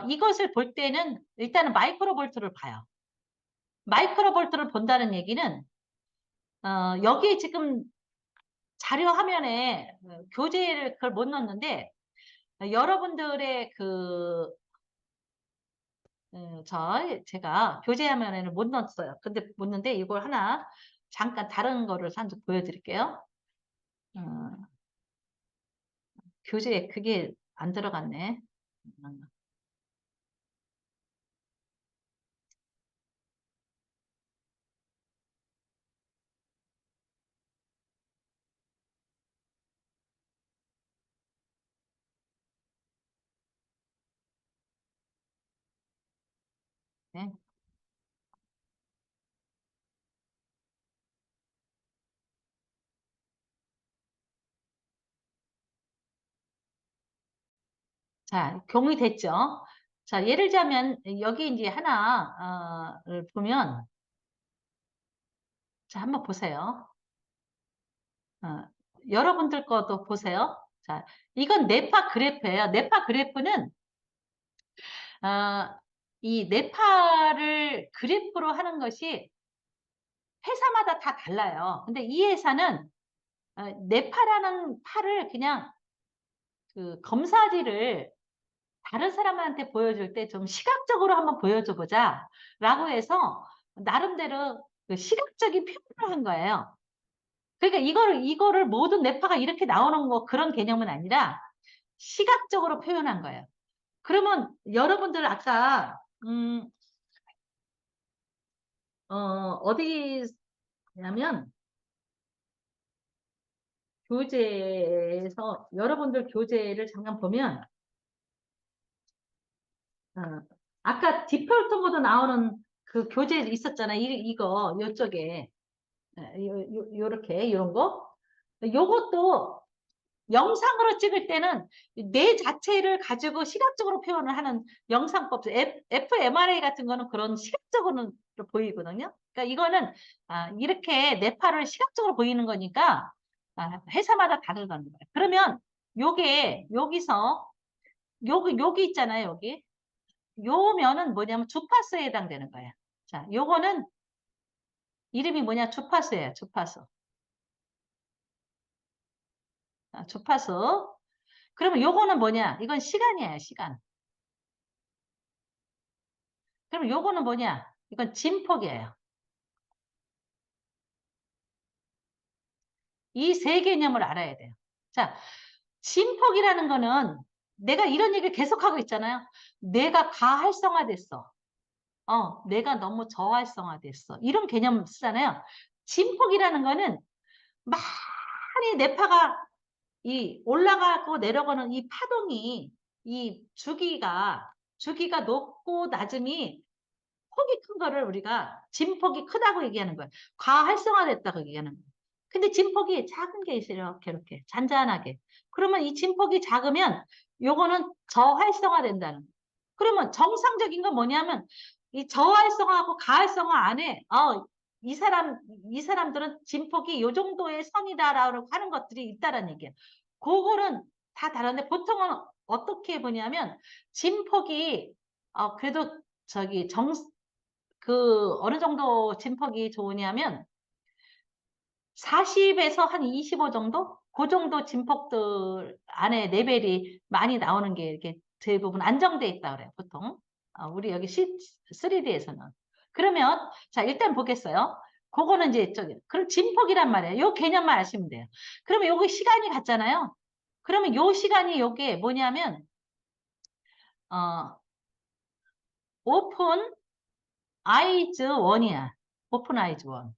이것을 볼 때는 일단은 마이크로볼트를 봐요. 마이크로볼트를 본다는 얘기는, 여기 지금 자료 화면에 교재를 그걸 못 넣었는데, 여러분들의 제가 교재 화면에는 못 넣었어요. 근데 못 넣는데 이걸 하나 잠깐 다른 거를 한번 보여드릴게요. 어, 교재에 그게 안 들어갔네. 네. 자, 경이 됐죠? 자, 예를 들자면 여기 이제 하나를 보면 자, 한번 보세요. 어, 여러분들 것도 보세요. 자, 이건 뇌파 그래프예요. 뇌파 그래프는 이 뇌파를 그래프로 하는 것이 회사마다 다 달라요. 근데 이 회사는 뇌파라는 파를 그냥 그 검사지를 다른 사람한테 보여줄 때 좀 시각적으로 한번 보여줘 보자 라고 해서 나름대로 그 시각적인 표현을 한 거예요. 그러니까 이거를 모든 뇌파가 이렇게 나오는 거 그런 개념은 아니라 시각적으로 표현한 거예요. 그러면 여러분들 아까 어디냐면 교재에서 여러분들 교재를 잠깐 보면 어, 아까 디폴트 모드 나오는 그 교재 있었잖아요. 이거 요쪽에 요렇게 이런 거 요것도 영상으로 찍을 때는 뇌 자체를 가지고 시각적으로 표현을 하는 영상법, fMRI 같은 거는 그런 시각적으로 보이거든요. 그러니까 이거는 이렇게 뇌파를 시각적으로 보이는 거니까 회사마다 다르다는 거예요. 그러면 요게 여기서 여기 있잖아요. 여기 요 면은 뭐냐면 주파수에 해당되는 거예요. 자, 요거는 이름이 뭐냐? 주파수예요. 주파수. 주파수. 그러면 요거는 뭐냐? 이건 시간이에요. 시간. 그럼 요거는 뭐냐? 이건 진폭이에요. 이 세 개념을 알아야 돼요. 자, 진폭이라는 거는 내가 이런 얘기를 계속하고 있잖아요. 내가 가활성화됐어. 내가 너무 저활성화됐어. 이런 개념 쓰잖아요. 진폭이라는 거는 많이 뇌파가 이 올라가고 내려가는 이 파동이 이 주기가 높고 낮음이 폭이 큰 거를 우리가 진폭이 크다고 얘기하는 거예요. 과활성화됐다고 얘기하는 거예요. 근데 진폭이 작은 게 있어요. 이렇게 잔잔하게. 그러면 이 진폭이 작으면 요거는 저활성화된다는 거예요. 그러면 정상적인 건 뭐냐면 이 저활성화하고 가활성화 안에 이 사람들은 진폭이 요 정도의 선이다라고 하는 것들이 있다라는 얘기예요. 그거는 다 다른데 보통은 어떻게 보냐면 진폭이 그래도 저기 어느 정도 진폭이 좋으냐면 40에서 한 25 정도? 그 정도 진폭들 안에 레벨이 많이 나오는 게 이렇게 대부분 안정돼 있다 그래요, 보통. 우리 여기 3D에서는. 그러면, 자, 일단 보겠어요. 그거는 이제 그럼 진폭이란 말이에요. 요 개념만 아시면 돼요. 그러면 요거 시간이 같잖아요. 그러면 요 시간이 요게 뭐냐면, 오픈 아이즈 원이야. 오픈 아이즈 원.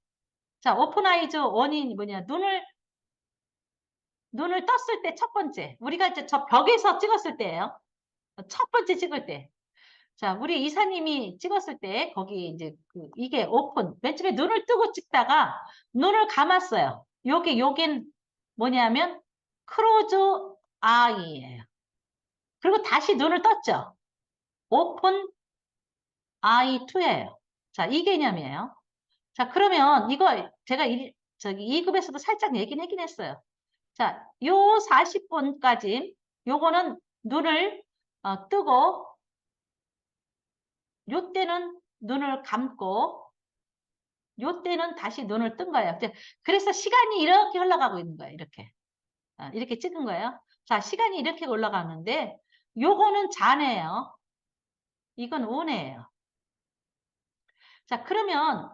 자, 오픈 아이즈 원이 뭐냐. 눈을 떴을 때 첫 번째. 우리가 이제 저 벽에서 찍었을 때예요. 첫 번째 찍을 때. 자, 우리 이사님이 찍었을 때 거기 이제 이게 오픈. 맨 처음에 눈을 뜨고 찍다가 눈을 감았어요. 요긴 뭐냐면 크로즈 아이예요. 그리고 다시 눈을 떴죠. 오픈 아이 2예요. 자, 이 개념이에요. 자, 그러면 이거 제가 저기 2급에서도 살짝 얘기는 하긴 했어요. 자, 요 40분까지 요거는 눈을 뜨고 요 때는 눈을 감고 요 때는 다시 눈을 뜬 거예요. 그래서 시간이 이렇게 흘러가고 있는 거예요. 이렇게. 이렇게 찍은 거예요. 자, 시간이 이렇게 올라가는데 요거는 잔해요. 이건 온해예요. 자, 그러면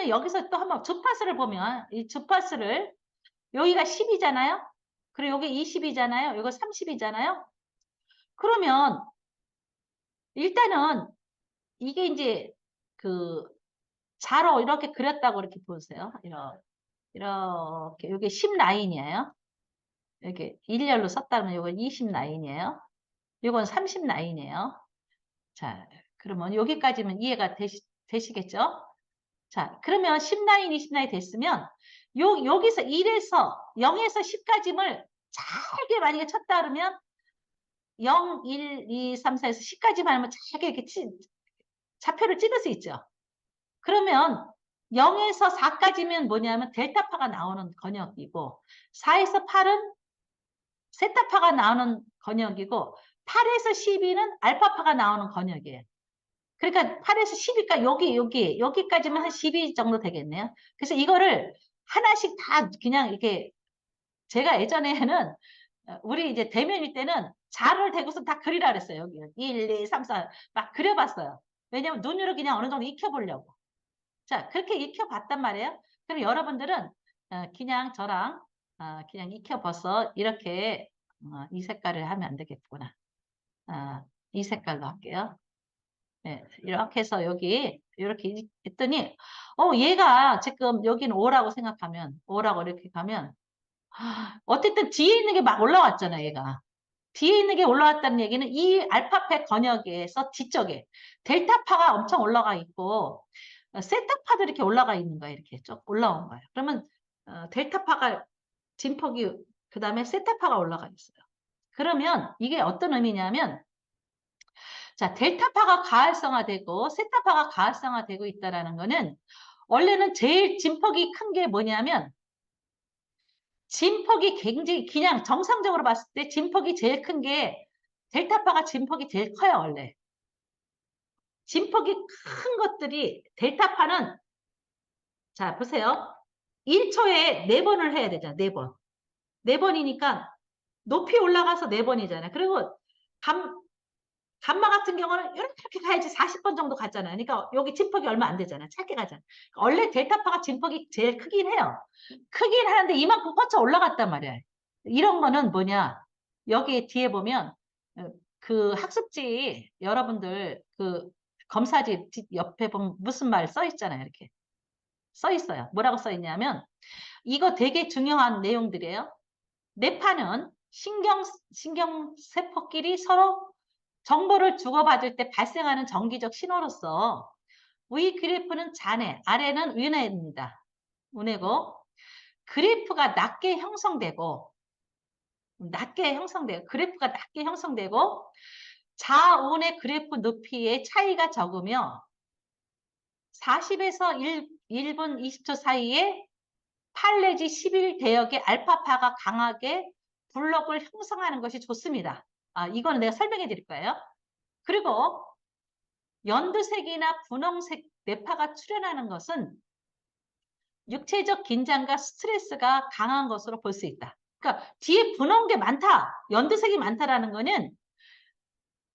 여기서 또 한번 주파수를 보면 이 주파수를 여기가 10이잖아요. 그리고 여기 20이잖아요. 이거 30이잖아요. 그러면 일단은 이게 이제 그 자로 이렇게 그렸다고 이렇게 보세요. 이렇게 이게 10 라인이에요. 이렇게 일렬로 썼다면 이건 20 라인이에요. 이건 30 라인이에요. 자, 그러면 여기까지는 이해가 되시겠죠? 자, 그러면 10 라인, 20 라인 됐으면 여기서 0에서 10까지를 잘게 만약에 쳤다 그러면 0, 1, 2, 3, 4에서 10까지만 하면 잘게 이렇게 좌표를 찍을 수 있죠. 그러면 0에서 4까지면 뭐냐면 델타파가 나오는 권역이고 4에서 8은 세타파가 나오는 권역이고 8에서 12는 알파파가 나오는 권역이에요. 그러니까 8에서 12가 여기까지만 한 12 정도 되겠네요. 그래서 이거를 하나씩 다 그냥 이렇게 제가 예전에는 우리 이제 대면일 때는 자를 대고서 다 그리라 그랬어요. 여기 1, 2, 3, 4 막 그려봤어요. 왜냐면 눈으로 그냥 어느 정도 익혀보려고. 자, 그렇게 익혀봤단 말이에요. 그럼 여러분들은 그냥 저랑 그냥 익혀봐서 이렇게 이 색깔을 하면 안 되겠구나. 이 색깔로 할게요. 네, 이렇게 해서 여기 이렇게 했더니 얘가 지금 여기는 O라고 생각하면 O라고 이렇게 가면 어쨌든 뒤에 있는 게 막 올라왔잖아 얘가. 뒤에 있는 게 올라왔다는 얘기는 이 알파파 권역에서 뒤쪽에 델타파가 엄청 올라가 있고 세타파도 이렇게 올라가 있는 거야. 이렇게 쭉 올라온 거야. 그러면 델타파가 진폭이 그 다음에 세타파가 올라가 있어요. 그러면 이게 어떤 의미냐면 자, 델타파가 가활성화되고 세타파가 가활성화되고 있다라는 거는 원래는 제일 진폭이 큰 게 뭐냐면 진폭이 굉장히 그냥 정상적으로 봤을 때 진폭이 제일 큰 게 델타파가 진폭이 제일 커요, 원래. 진폭이 큰 것들이 델타파는 자, 보세요. 1초에 4번을 해야 되잖아. 4번. 4번이니까 높이 올라가서 4번이잖아요. 그리고 감마 같은 경우는 이렇게 가야지 40번 정도 갔잖아요. 그러니까 여기 진폭이 얼마 안 되잖아요. 짧게 가잖아요. 원래 델타파가 진폭이 제일 크긴 해요. 크긴 하는데 이만큼 뻗쳐 올라갔단 말이에요. 이런 거는 뭐냐. 여기 뒤에 보면 그 학습지 여러분들 그 검사지 옆에 보면 무슨 말 써 있잖아요. 이렇게 써 있어요. 뭐라고 써 있냐면 이거 되게 중요한 내용들이에요. 뇌파는 신경세포끼리 서로 정보를 주고받을 때 발생하는 정기적 신호로서 위 그래프는 잔해, 아래는 운해입니다. 운해고 그래프가 그래프가 낮게 형성되고 좌운의 그래프 높이의 차이가 적으며 40에서 1분 20초 사이에 8 내지 11 대역의 알파파가 강하게 블록을 형성하는 것이 좋습니다. 이거는 내가 설명해 드릴 거예요. 그리고 연두색이나 분홍색 뇌파가 출현하는 것은 육체적 긴장과 스트레스가 강한 것으로 볼 수 있다. 그러니까 뒤에 분홍 게 많다, 연두색이 많다라는 거는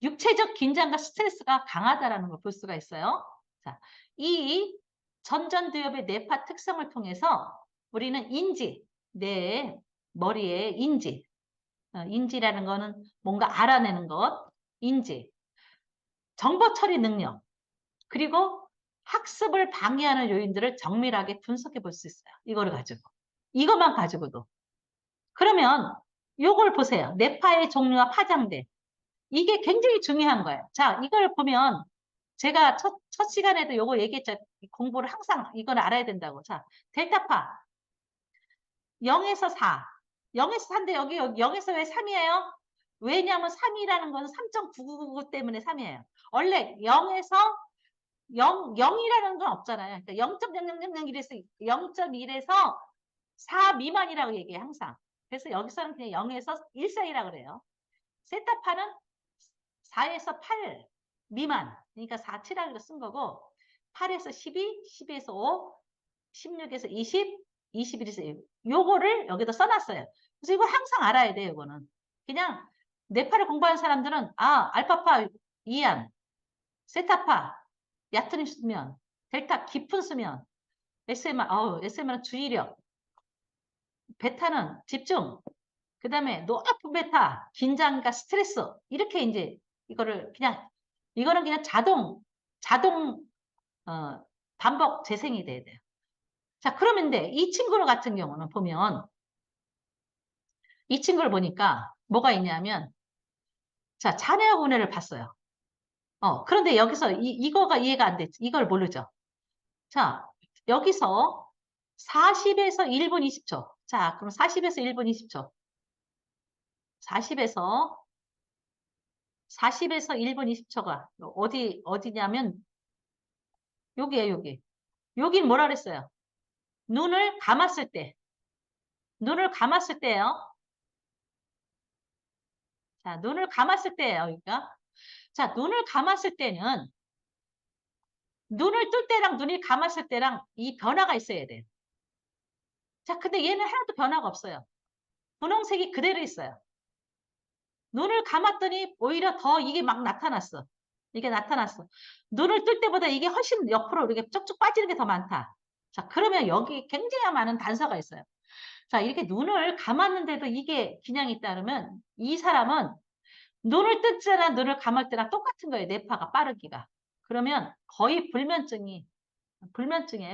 육체적 긴장과 스트레스가 강하다라는 걸 볼 수가 있어요. 자, 이 전전두엽의 뇌파 특성을 통해서 우리는 인지, 내 머리에 인지, 인지라는 거는 뭔가 알아내는 것, 인지, 정보 처리 능력, 그리고 학습을 방해하는 요인들을 정밀하게 분석해 볼 수 있어요. 이거를 가지고. 이것만 가지고도. 그러면 요걸 보세요. 뇌파의 종류와 파장대. 이게 굉장히 중요한 거예요. 자, 이걸 보면 제가 첫 시간에도 요거 얘기했죠. 공부를 항상 이걸 알아야 된다고. 자, 델타파 0에서 4. 0에서 4인데 여기 0에서 왜 3이에요? 왜냐하면 3이라는 건 3.9999 때문에 3이에요. 원래 0에서 0이라는 건 없잖아요. 그러니까 0.0001에서 0.1에서 4 미만이라고 얘기해 항상. 그래서 여기서는 그냥 0에서 1 사이라고 그래요. 세타파는 4에서 8 미만. 그러니까 4, 7하기로 쓴 거고 8에서 12, 12에서 5, 16에서 20, 21에서 1. 요거를 여기다 써놨어요. 그래서 이거 항상 알아야 돼요. 이거는. 그냥 뇌파를 공부하는 사람들은 알파파 이안, 세타파 얕은 수면, 델타 깊은 수면, SMR은 주의력, 베타는 집중, 그 다음에 높은 베타, 긴장과 스트레스. 이렇게 이제 이거는 그냥 자동, 반복 재생이 돼야 돼요. 자, 그러면 이 친구 같은 경우는 보면, 이 친구를 보니까 뭐가 있냐면, 자, 자네와 운해를 봤어요. 그런데 여기서 이거가 이해가 안 됐지. 이걸 모르죠. 자, 여기서 40에서 1분 20초. 자, 그럼 40에서 1분 20초. 40에서 1분 20초가 어디냐면 여기에요, 여기. 여긴 뭐라 그랬어요? 눈을 감았을 때요. 자, 눈을 감았을 때예요, 그러니까. 자, 눈을 감았을 때는 눈을 뜰 때랑 눈이 감았을 때랑 이 변화가 있어야 돼요. 자, 근데 얘는 하나도 변화가 없어요. 분홍색이 그대로 있어요. 눈을 감았더니 오히려 더 이게 막 나타났어. 이게 나타났어. 눈을 뜰 때보다 이게 훨씬 옆으로 이렇게 쭉쭉 빠지는 게 더 많다. 자, 그러면 여기 굉장히 많은 단서가 있어요. 자, 이렇게 눈을 감았는데도 이게 균형이 있다면 이 사람은 눈을 뜰 때나 눈을 감을 때랑 똑같은 거예요. 뇌파가 빠르기가. 그러면 거의 불면증이에요.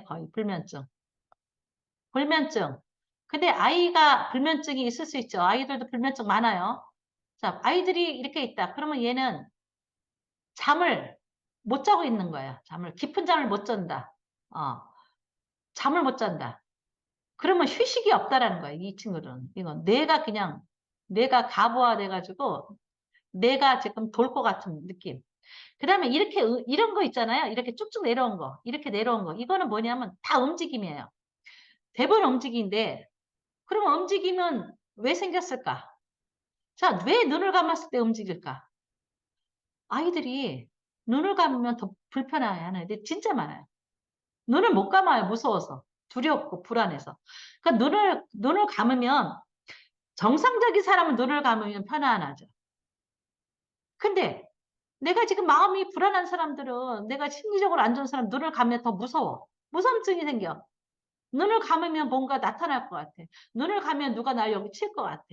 거의 불면증. 불면증. 근데 아이가 불면증이 있을 수 있죠. 아이들도 불면증 많아요. 자, 아이들이 이렇게 있다. 그러면 얘는 잠을 못 자고 있는 거야. 깊은 잠을 못 잔다. 어, 잠을 못 잔다. 그러면 휴식이 없다라는 거야. 이 친구들은. 이건 뇌가 가부화돼 가지고 뇌가 지금 돌 것 같은 느낌. 그다음에 이렇게 이런 거 있잖아요. 이렇게 쭉쭉 내려온 거. 이렇게 내려온 거. 이거는 뭐냐면 다 움직임이에요. 대부분 움직임인데 그러면 움직임은 왜 생겼을까? 자, 왜 눈을 감았을 때 움직일까? 아이들이 눈을 감으면 더 불편해하는 애들이 진짜 많아요. 눈을 못 감아요. 무서워서. 두렵고 불안해서. 그러니까 눈을 감으면 정상적인 사람은 눈을 감으면 편안하죠. 근데 내가 지금 마음이 불안한 사람들은 내가 심리적으로 안 좋은 사람 눈을 감으면 더 무서워. 무서움증이 생겨. 눈을 감으면 뭔가 나타날 것 같아. 눈을 감으면 누가 날 여기 칠 것 같아.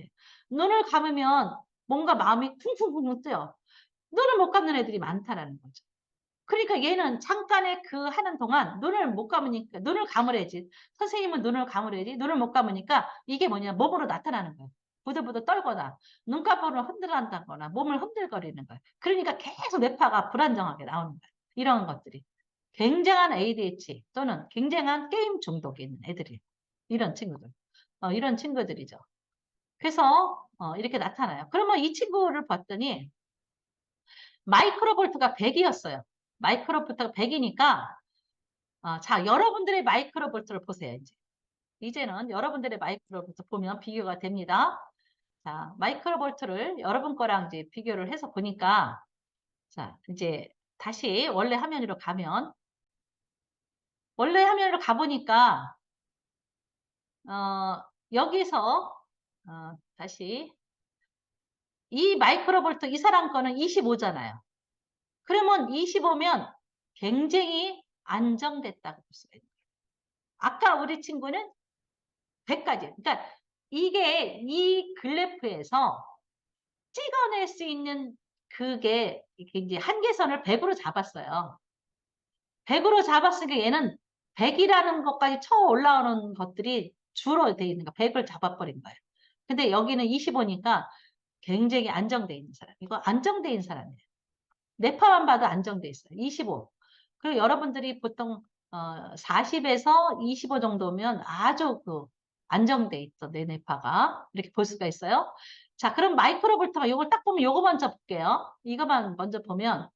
눈을 감으면 뭔가 마음이 쿵쿵쿵 뛰어. 눈을 못 감는 애들이 많다라는 거죠. 그러니까 얘는 잠깐의 그 하는 동안 눈을 못 감으니까 눈을 감으래지. 선생님은 눈을 감으래지. 눈을 못 감으니까 이게 뭐냐 몸으로 나타나는 거예요. 부들부들 떨거나 눈꺼풀을 흔들한다거나 몸을 흔들거리는 거예요. 그러니까 계속 뇌파가 불안정하게 나오는 거예요. 이런 것들이. 굉장한 ADHD 또는 굉장한 게임 중독이 있는 애들이 이런 친구들. 이런 친구들이죠. 그래서 이렇게 나타나요. 그러면 이 친구를 봤더니 마이크로볼트가 100이었어요. 마이크로볼트가 100이니까 자, 여러분들의 마이크로볼트를 보세요. 이제는 여러분들의 마이크로볼트 보면 비교가 됩니다. 자, 마이크로볼트를 여러분 거랑 이제 비교를 해서 보니까 자, 이제 다시 원래 화면으로 가보니까 여기서 다시 이 마이크로볼트 이 사람 거는 25잖아요. 그러면 25면 굉장히 안정됐다고 볼 수가 있는 거예요. 아까 우리 친구는 100까지. 그러니까 이게 이 그래프에서 찍어낼 수 있는 그게 이제 한계선을 100으로 잡았어요. 100으로 잡았으니까 얘는 100이라는 것까지 쳐 올라오는 것들이 주로 돼 있는 거 100을 잡아버린 거예요. 근데 여기는 25니까 굉장히 안정돼 있는 사람. 이거 안정돼 있는 사람이에요. 뇌파만 봐도 안정돼 있어요. 25. 그리고 여러분들이 보통 40에서 25 정도면 아주 그 안정돼 있어 내 뇌파가 이렇게 볼 수가 있어요. 자, 그럼 마이크로볼트가 이걸 딱 보면 이거 먼저 볼게요. 이거만 먼저 보면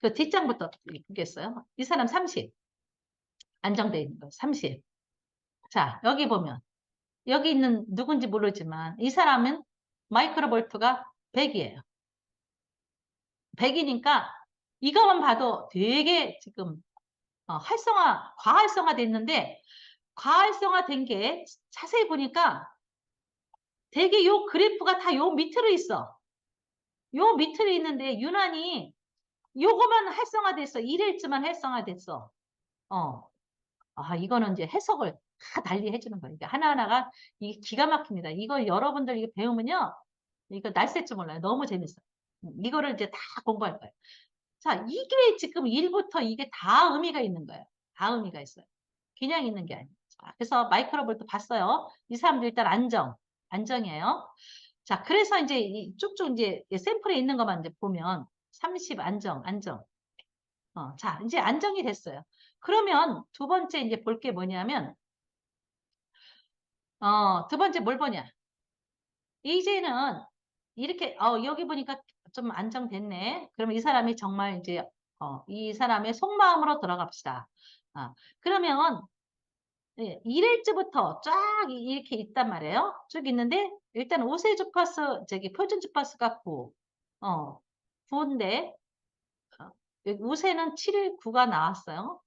그 뒷장부터 보겠어요. 이 사람 30 안정돼 있는 거 30. 자, 여기 보면 여기 있는 누군지 모르지만 이 사람은 마이크로볼트가 100이에요. 100이니까 이거만 봐도 되게 지금 과활성화 됐는데 과활성화 된 게 자세히 보니까 되게 요 그래프가 다 요 밑으로 있어. 요 밑으로 있는데 유난히 요거만 활성화됐어. 1일쯤만 활성화됐어. 어. 이거는 이제 해석을 다 달리 해주는 거예요. 이게 하나하나가 이게 기가 막힙니다. 이거 여러분들 이거 배우면요. 이거 날쌔 줄 몰라요. 너무 재밌어요. 이거를 이제 다 공부할 거예요. 자, 이게 지금 1부터 이게 다 의미가 있는 거예요. 다 의미가 있어요. 그냥 있는 게 아니에요. 자, 그래서 마이크로볼트 봤어요. 이 사람들 일단 안정이에요. 자, 그래서 이제 쭉쭉 이제 샘플에 있는 것만 이제 보면 30 안정. 자, 이제 안정이 됐어요. 그러면 두 번째 이제 볼 게 뭐냐면, 두 번째 뭘 보냐. 이제는 이렇게, 여기 보니까 좀 안정됐네. 그러면 이 사람이 정말 이제, 이 사람의 속마음으로 들어갑시다. 그러면, 예, 1일째부터 쫙 이렇게 있단 말이에요. 쭉 있는데, 일단 오세 주파수, 표준 주파수가 9. 어, 9인데 우세는 7, 9가 나왔어요.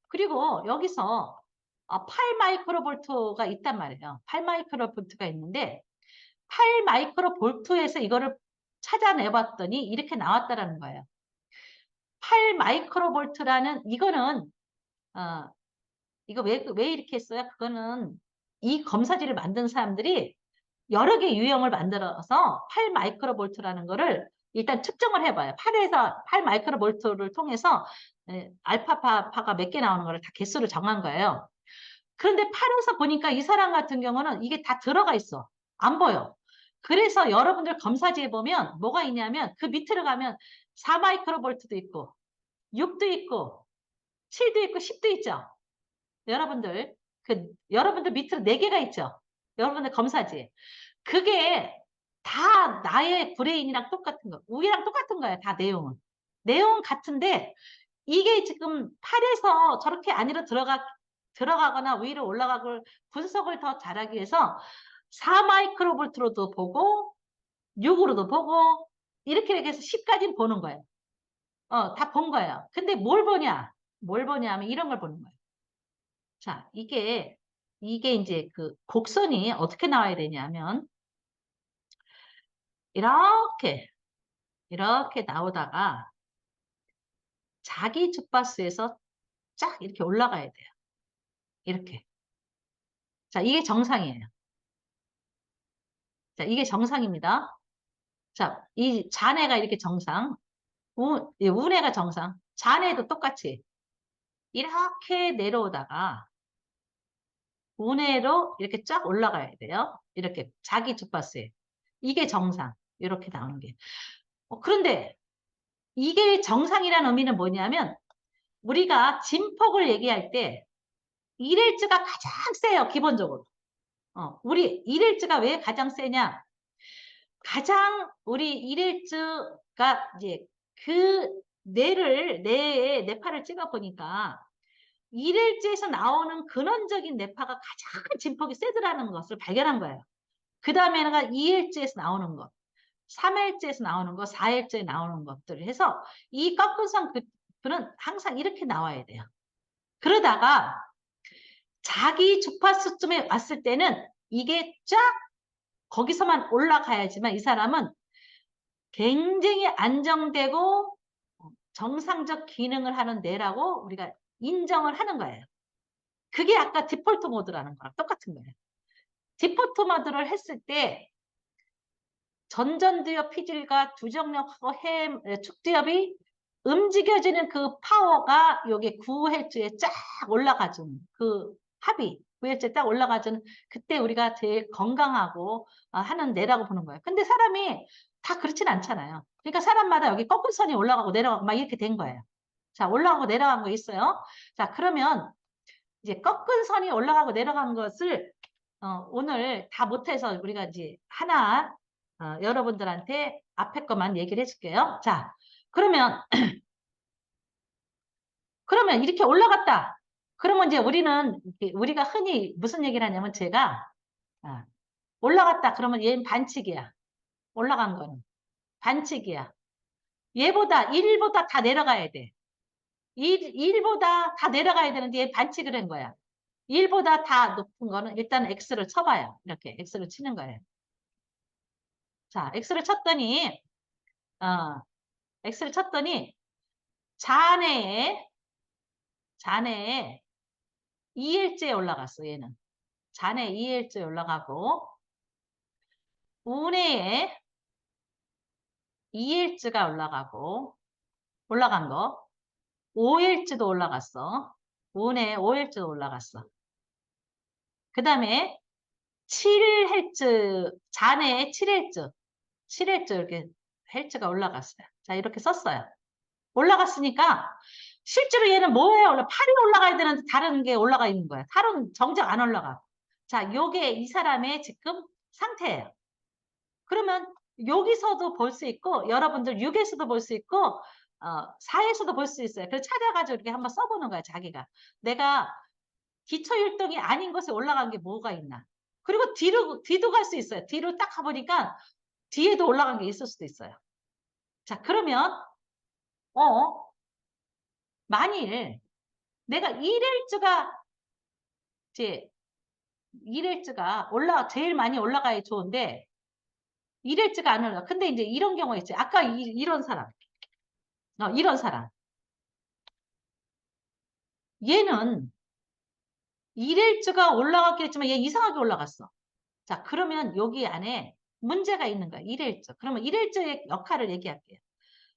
그리고 여기서 8 마이크로볼트가 있단 말이에요. 8 마이크로볼트가 있는데 8 마이크로볼트에서 이거를 찾아내봤더니 이렇게 나왔다라는 거예요. 8 마이크로볼트라는 이거는 이거 왜 이렇게 했어요? 그거는 이 검사지를 만든 사람들이 여러 개 유형을 만들어서 8 마이크로볼트라는 거를 일단 측정을 해봐요. 8 마이크로볼트를 통해서 알파파가 몇 개 나오는 거를 다 개수를 정한 거예요. 그런데 8에서 보니까 이 사람 같은 경우는 이게 다 들어가 있어. 안 보여. 그래서 여러분들 검사지에 보면 뭐가 있냐면 그 밑으로 가면 4 마이크로볼트도 있고 6도 있고 7도 있고 10도 있죠. 여러분들 밑으로 4개가 있죠. 여러분들 검사지. 그게 다 나의 브레인이랑 똑같은 거. 우리랑 똑같은 거예요. 다 내용은. 내용은 같은데 이게 지금 8에서 저렇게 안으로 들어가거나 위로 올라가고 분석을 더 잘하기 위해서 4 마이크로볼트로도 보고 6으로도 보고 이렇게 해서 10까지는 보는 거예요. 다 본 거예요. 근데 뭘 보냐? 뭘 보냐 하면 이런 걸 보는 거예요. 자, 이게 이제 그 곡선이 어떻게 나와야 되냐면 이렇게 나오다가 자기 주파수에서 쫙 이렇게 올라가야 돼요. 이렇게. 자, 이게 정상이에요. 자, 이게 정상입니다. 자, 이 잔해가 이렇게 정상, 운해가 정상, 잔해도 똑같이 이렇게 내려오다가 운해로 이렇게 쫙 올라가야 돼요. 이렇게 자기 주파수에. 이게 정상. 이렇게 나오는 게. 그런데 이게 정상이라는 의미는 뭐냐면 우리가 진폭을 얘기할 때 1Hz가 가장 세요. 기본적으로. 우리 1Hz가 왜 가장 세냐? 가장 우리 1Hz가 이제 그 뇌의 뇌파를 찍어 보니까 1Hz에서 나오는 근원적인 뇌파가 가장 진폭이 세더라는 것을 발견한 거예요. 그 다음에는 2Hz에서 나오는 것, 3Hz에서 나오는 것, 4Hz에 나오는 것들을 해서 이 꺾은선 그는 항상 이렇게 나와야 돼요. 그러다가 자기 주파수쯤에 왔을 때는 이게 쫙 거기서만 올라가야지만 이 사람은 굉장히 안정되고 정상적 기능을 하는 뇌라고 우리가 인정을 하는 거예요. 그게 아까 디폴트 모드라는 거랑 똑같은 거예요. 디폴트 모드를 했을 때 전전두엽 피질과 두정력하고 축두엽이 움직여지는 그 파워가 여기 9Hz에 쫙 올라가주는 그 합이 9Hz에 딱 올라가주는 그때 우리가 제일 건강하고 하는 뇌라고 보는 거예요. 근데 사람이 다 그렇진 않잖아요. 그러니까 사람마다 여기 꺾은 선이 올라가고 내려가고 막 이렇게 된 거예요. 자, 올라가고 내려간 거 있어요. 자, 그러면 이제 꺾은 선이 올라가고 내려간 것을 오늘 다 못해서 우리가 이제 하나 여러분들한테 앞에 것만 얘기를 해줄게요. 자, 그러면 이렇게 올라갔다. 그러면 이제 우리가 흔히 무슨 얘기를 하냐면 제가 올라갔다. 그러면 얘는 반칙이야. 올라간 거는 반칙이야. 얘보다 1보다 다 내려가야 돼. 1보다 다 내려가야 되는데 얘 반칙을 한 거야. 1보다 다 높은 거는 일단 X를 쳐봐요. 이렇게 X를 치는 거예요. 자, X를 쳤더니 어, X를 쳤더니 잔해에 2일째에 올라갔어, 얘는. 잔해 2일째에 올라가고, 운해에 2일째가 올라간 거. 5일째도 올라갔어. 운해에 5일째도 올라갔어. 그 다음에 7헬츠, 잔해에 7헬츠 이렇게 헬츠가 올라갔어요. 자, 이렇게 썼어요. 올라갔으니까, 실제로 얘는 뭐에 팔이 올라가야 되는데 다른 게 올라가 있는 거야. 팔은 정작 안 올라가. 자, 요게 이 사람의 지금 상태예요. 그러면 여기서도 볼 수 있고 여러분들 6에서도 볼 수 있고 4에서도 볼 수 있어요. 그래서 찾아가지고 이렇게 한번 써보는 거야, 자기가. 내가 기초율동이 아닌 곳에 올라간 게 뭐가 있나. 그리고 뒤도 갈 수 있어요. 뒤로 딱 가보니까 뒤에도 올라간 게 있을 수도 있어요. 자, 그러면, 어, 만일 내가 이제, 일일주가 제일 많이 올라가야 좋은데, 일일주가 안 올라가. 근데 이제 이런 경우가 있지. 아까 이런 사람, 이런 사람. 얘는 일일주가 올라갔긴 했지만 얘 이상하게 올라갔어. 자, 그러면 여기 안에 문제가 있는 거야. 일일주. 그러면 일일주의 역할을 얘기할게요.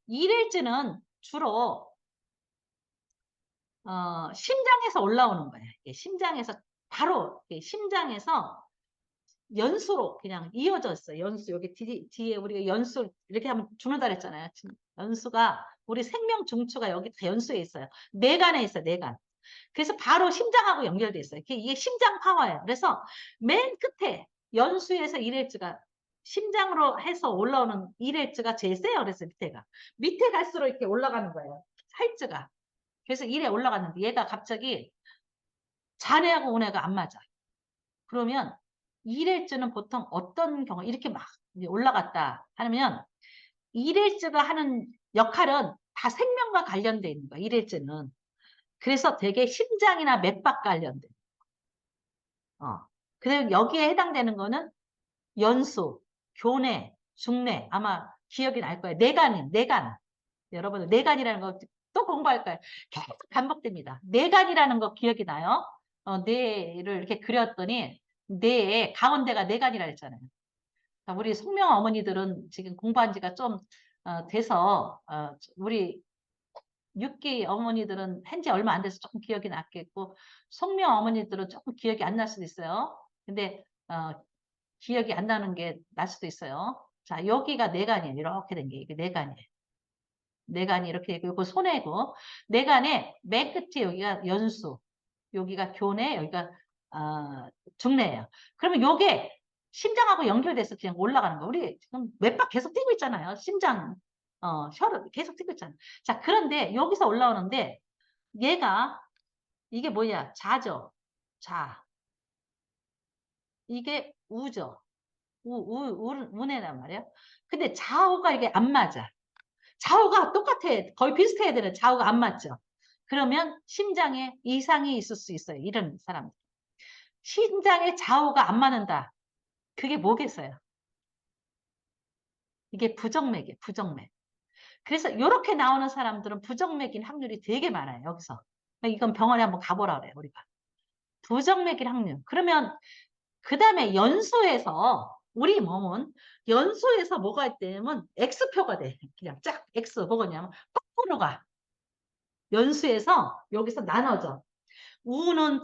일일주는 주로 심장에서 올라오는 거예요. 심장에서 바로 심장에서 연수로 그냥 이어져 있어요. 연수 여기 뒤에 우리가 연수 이렇게 하면 죽는다 그랬잖아요. 연수가 우리 생명 중추가 여기 다 연수에 있어요. 뇌간에 있어요. 뇌간. 그래서 바로 심장하고 연결돼 있어요. 이게 심장 파워예요. 그래서 맨 끝에 연수에서 일일주가 심장으로 해서 올라오는 일일주가 제일 세요. 그래서 밑에 갈수록 이렇게 올라가는 거예요. 살주가. 그래서 일에 올라갔는데 얘가 갑자기 자네하고 운해가 안 맞아. 그러면 일일주는 보통 어떤 경우 이렇게 막 올라갔다 하면 일일주가 하는 역할은 다 생명과 관련돼 있는 거야. 일일주는. 그래서 되게 심장이나 맥박 관련돼. 그리고 여기에 해당되는 거는 연수, 교내, 중내 아마 기억이 날 거예요. 뇌간. 여러분 뇌간이라는 거 또 공부할 거예요. 계속 반복됩니다. 뇌간이라는 거 기억이 나요? 뇌를 이렇게 그렸더니 뇌의 가운데가 뇌간이라 했잖아요. 우리 송명 어머니들은 지금 공부한 지가 좀 돼서 우리 육기 어머니들은 한지 얼마 안 돼서 조금 기억이 났겠고 송명 어머니들은 조금 기억이 안 날 수도 있어요. 근데 기억이 안 나는 게 날 수도 있어요. 자, 여기가 뇌간이에요. 이렇게 된 게 이게 뇌간이에요. 뇌간이 이렇게 있고 이거 손해고 뇌간의 맨 끝에 여기가 연수, 여기가 교내, 여기가 중내예요. 그러면 요게 심장하고 연결돼서 그냥 올라가는 거. 우리 지금 몇 박 계속 뛰고 있잖아요. 심장, 혈을 계속 뛰고 있잖아요. 자, 그런데 여기서 올라오는데 얘가 이게 뭐냐? 자죠. 자, 이게 우죠. 운해란 말이야. 근데 좌우가 이게 안 맞아. 좌우가 똑같아. 거의 비슷해야 되는 좌우가 안 맞죠. 그러면 심장에 이상이 있을 수 있어요. 이런 사람들. 심장에 좌우가 안 맞는다. 그게 뭐겠어요? 이게 부정맥이에요. 부정맥. 그래서 이렇게 나오는 사람들은 부정맥인 확률이 되게 많아요. 여기서. 이건 병원에 한번 가보라 그래요. 우리가. 부정맥일 확률. 그러면 그 다음에 연수에서 우리 몸은 연수에서 뭐가 있다면 X표가 돼. 그냥 쫙 X 뭐냐면 거꾸로 가. 연수에서 여기서 나눠져. 우는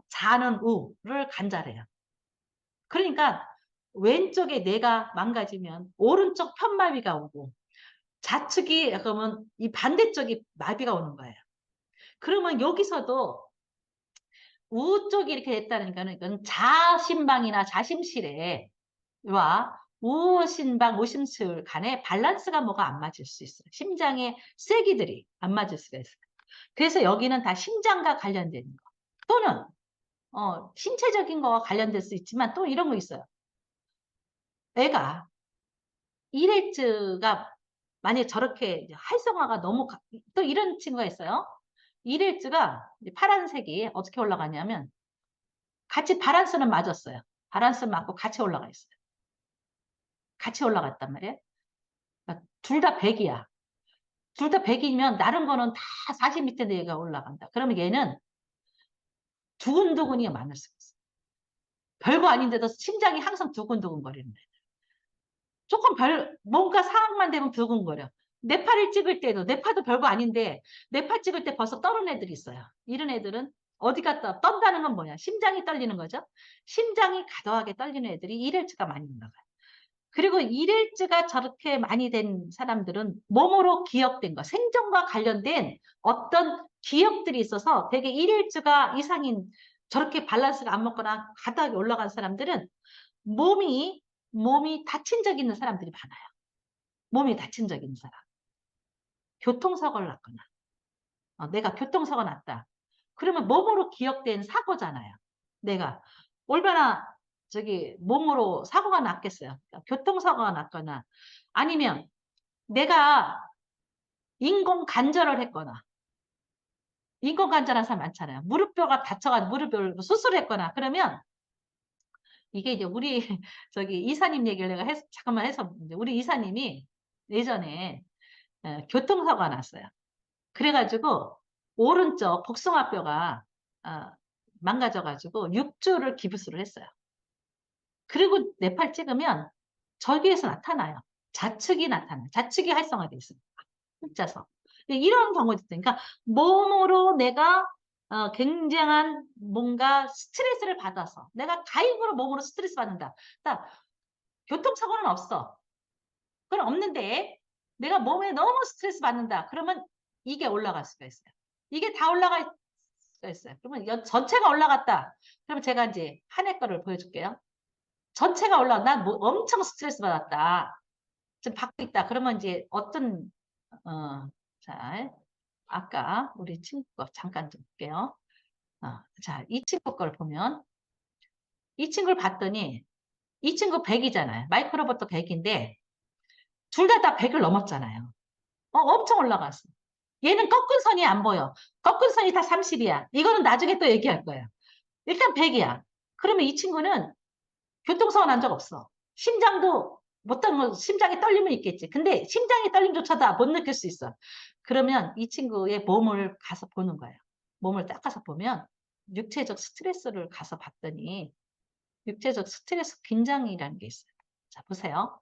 자는 우를 간자래요. 그러니까 왼쪽에 뇌가 망가지면 오른쪽 편마비가 오고 좌측이 그러면 이 반대쪽이 마비가 오는 거예요. 그러면 여기서도 우 쪽이 이렇게 됐다는 거는 이건 자심방이나 자심실에 와 우심방, 우심술 간에 밸런스가 뭐가 안 맞을 수 있어요. 심장의 세기들이 안 맞을 수가 있어요. 그래서 여기는 다 심장과 관련된 거. 또는 신체적인 거와 관련될 수 있지만 또 이런 거 있어요. 애가 이레즈가 만약에 저렇게 활성화가 너무 또 이런 친구가 있어요. 이레즈가 파란색이 어떻게 올라가냐면 같이 바란스는 맞았어요. 바란스 맞고 같이 올라가 있어요. 같이 올라갔단 말이에요. 그러니까 둘 다 100이야. 둘 다 100이면 다른 거는 다 40 밑에 내가 올라간다. 그러면 얘는 두근두근이 많을 수 있어. 별거 아닌데도 심장이 항상 두근두근 거리는 거예요. 조금 뭔가 상황만 되면 두근거려. 뇌파를 찍을 때도, 뇌파도 별거 아닌데, 뇌파 찍을 때 벌써 떠는 애들이 있어요. 이런 애들은 어디 갔다, 떤다는 건 뭐냐? 심장이 떨리는 거죠? 심장이 과도하게 떨리는 애들이 일일주가 많이 올라가요. 그리고 일일주가 저렇게 많이 된 사람들은 몸으로 기억된 거, 생존과 관련된 어떤 기억들이 있어서 되게 일일주가 이상인 저렇게 밸런스가 안 맞거나 과다하게 올라간 사람들은 몸이 다친 적 있는 사람들이 많아요. 몸이 다친 적 있는 사람. 교통사고를 났거나 내가 교통사고 났다. 그러면 몸으로 기억된 사고잖아요. 내가 얼마나 몸으로 사고가 났겠어요. 그러니까 교통사고가 났거나 아니면 내가 인공 관절을 했거나, 인공 관절한 사람 많잖아요. 무릎뼈가 다쳐가지고 무릎을 수술했거나 그러면 이게 이제 우리 저기 이사님 얘기를 내가 잠깐만 해서 우리 이사님이 예전에 교통사고가 났어요. 그래가지고 오른쪽 복숭아뼈가 망가져가지고 6주를 기부스를 했어요. 그리고 뇌파를 찍으면 절개에서 나타나요. 좌측이 나타나요. 좌측이 활성화돼 있어요. 혼자서. 이런 경우도 있어요. 그러니까 몸으로 내가 굉장한 뭔가 스트레스를 받아서 내가 가입으로 몸으로 스트레스 받는다. 그러니까 교통사고는 없어. 그건 없는데 내가 몸에 너무 스트레스 받는다. 그러면 이게 올라갈 수가 있어요. 이게 다 올라갈 수가 있어요. 그러면 전체가 올라갔다. 그러면 제가 이제 한 해 거를 보여줄게요. 전체가 올라가. 난 뭐 엄청 스트레스 받았다. 지금 받고 있다. 그러면 이제 어떤 자, 아까 우리 친구 거 잠깐 좀 볼게요. 자, 이 친구 걸 보면 이 친구를 봤더니 이 친구 100이잖아요. 마이크로부터 100인데 둘 다 100을 넘었잖아요. 엄청 올라갔어. 얘는 꺾은 선이 안 보여. 꺾은 선이 다 30이야. 이거는 나중에 또 얘기할 거예요. 일단 100이야. 그러면 이 친구는 교통사고 난 적 없어. 심장도 뭐 심장에 떨림은 있겠지. 근데 심장의 떨림조차도 못 느낄 수 있어. 그러면 이 친구의 몸을 가서 보는 거예요. 몸을 닦아서 보면 육체적 스트레스를 가서 봤더니 육체적 스트레스 긴장이라는 게 있어요. 자, 보세요.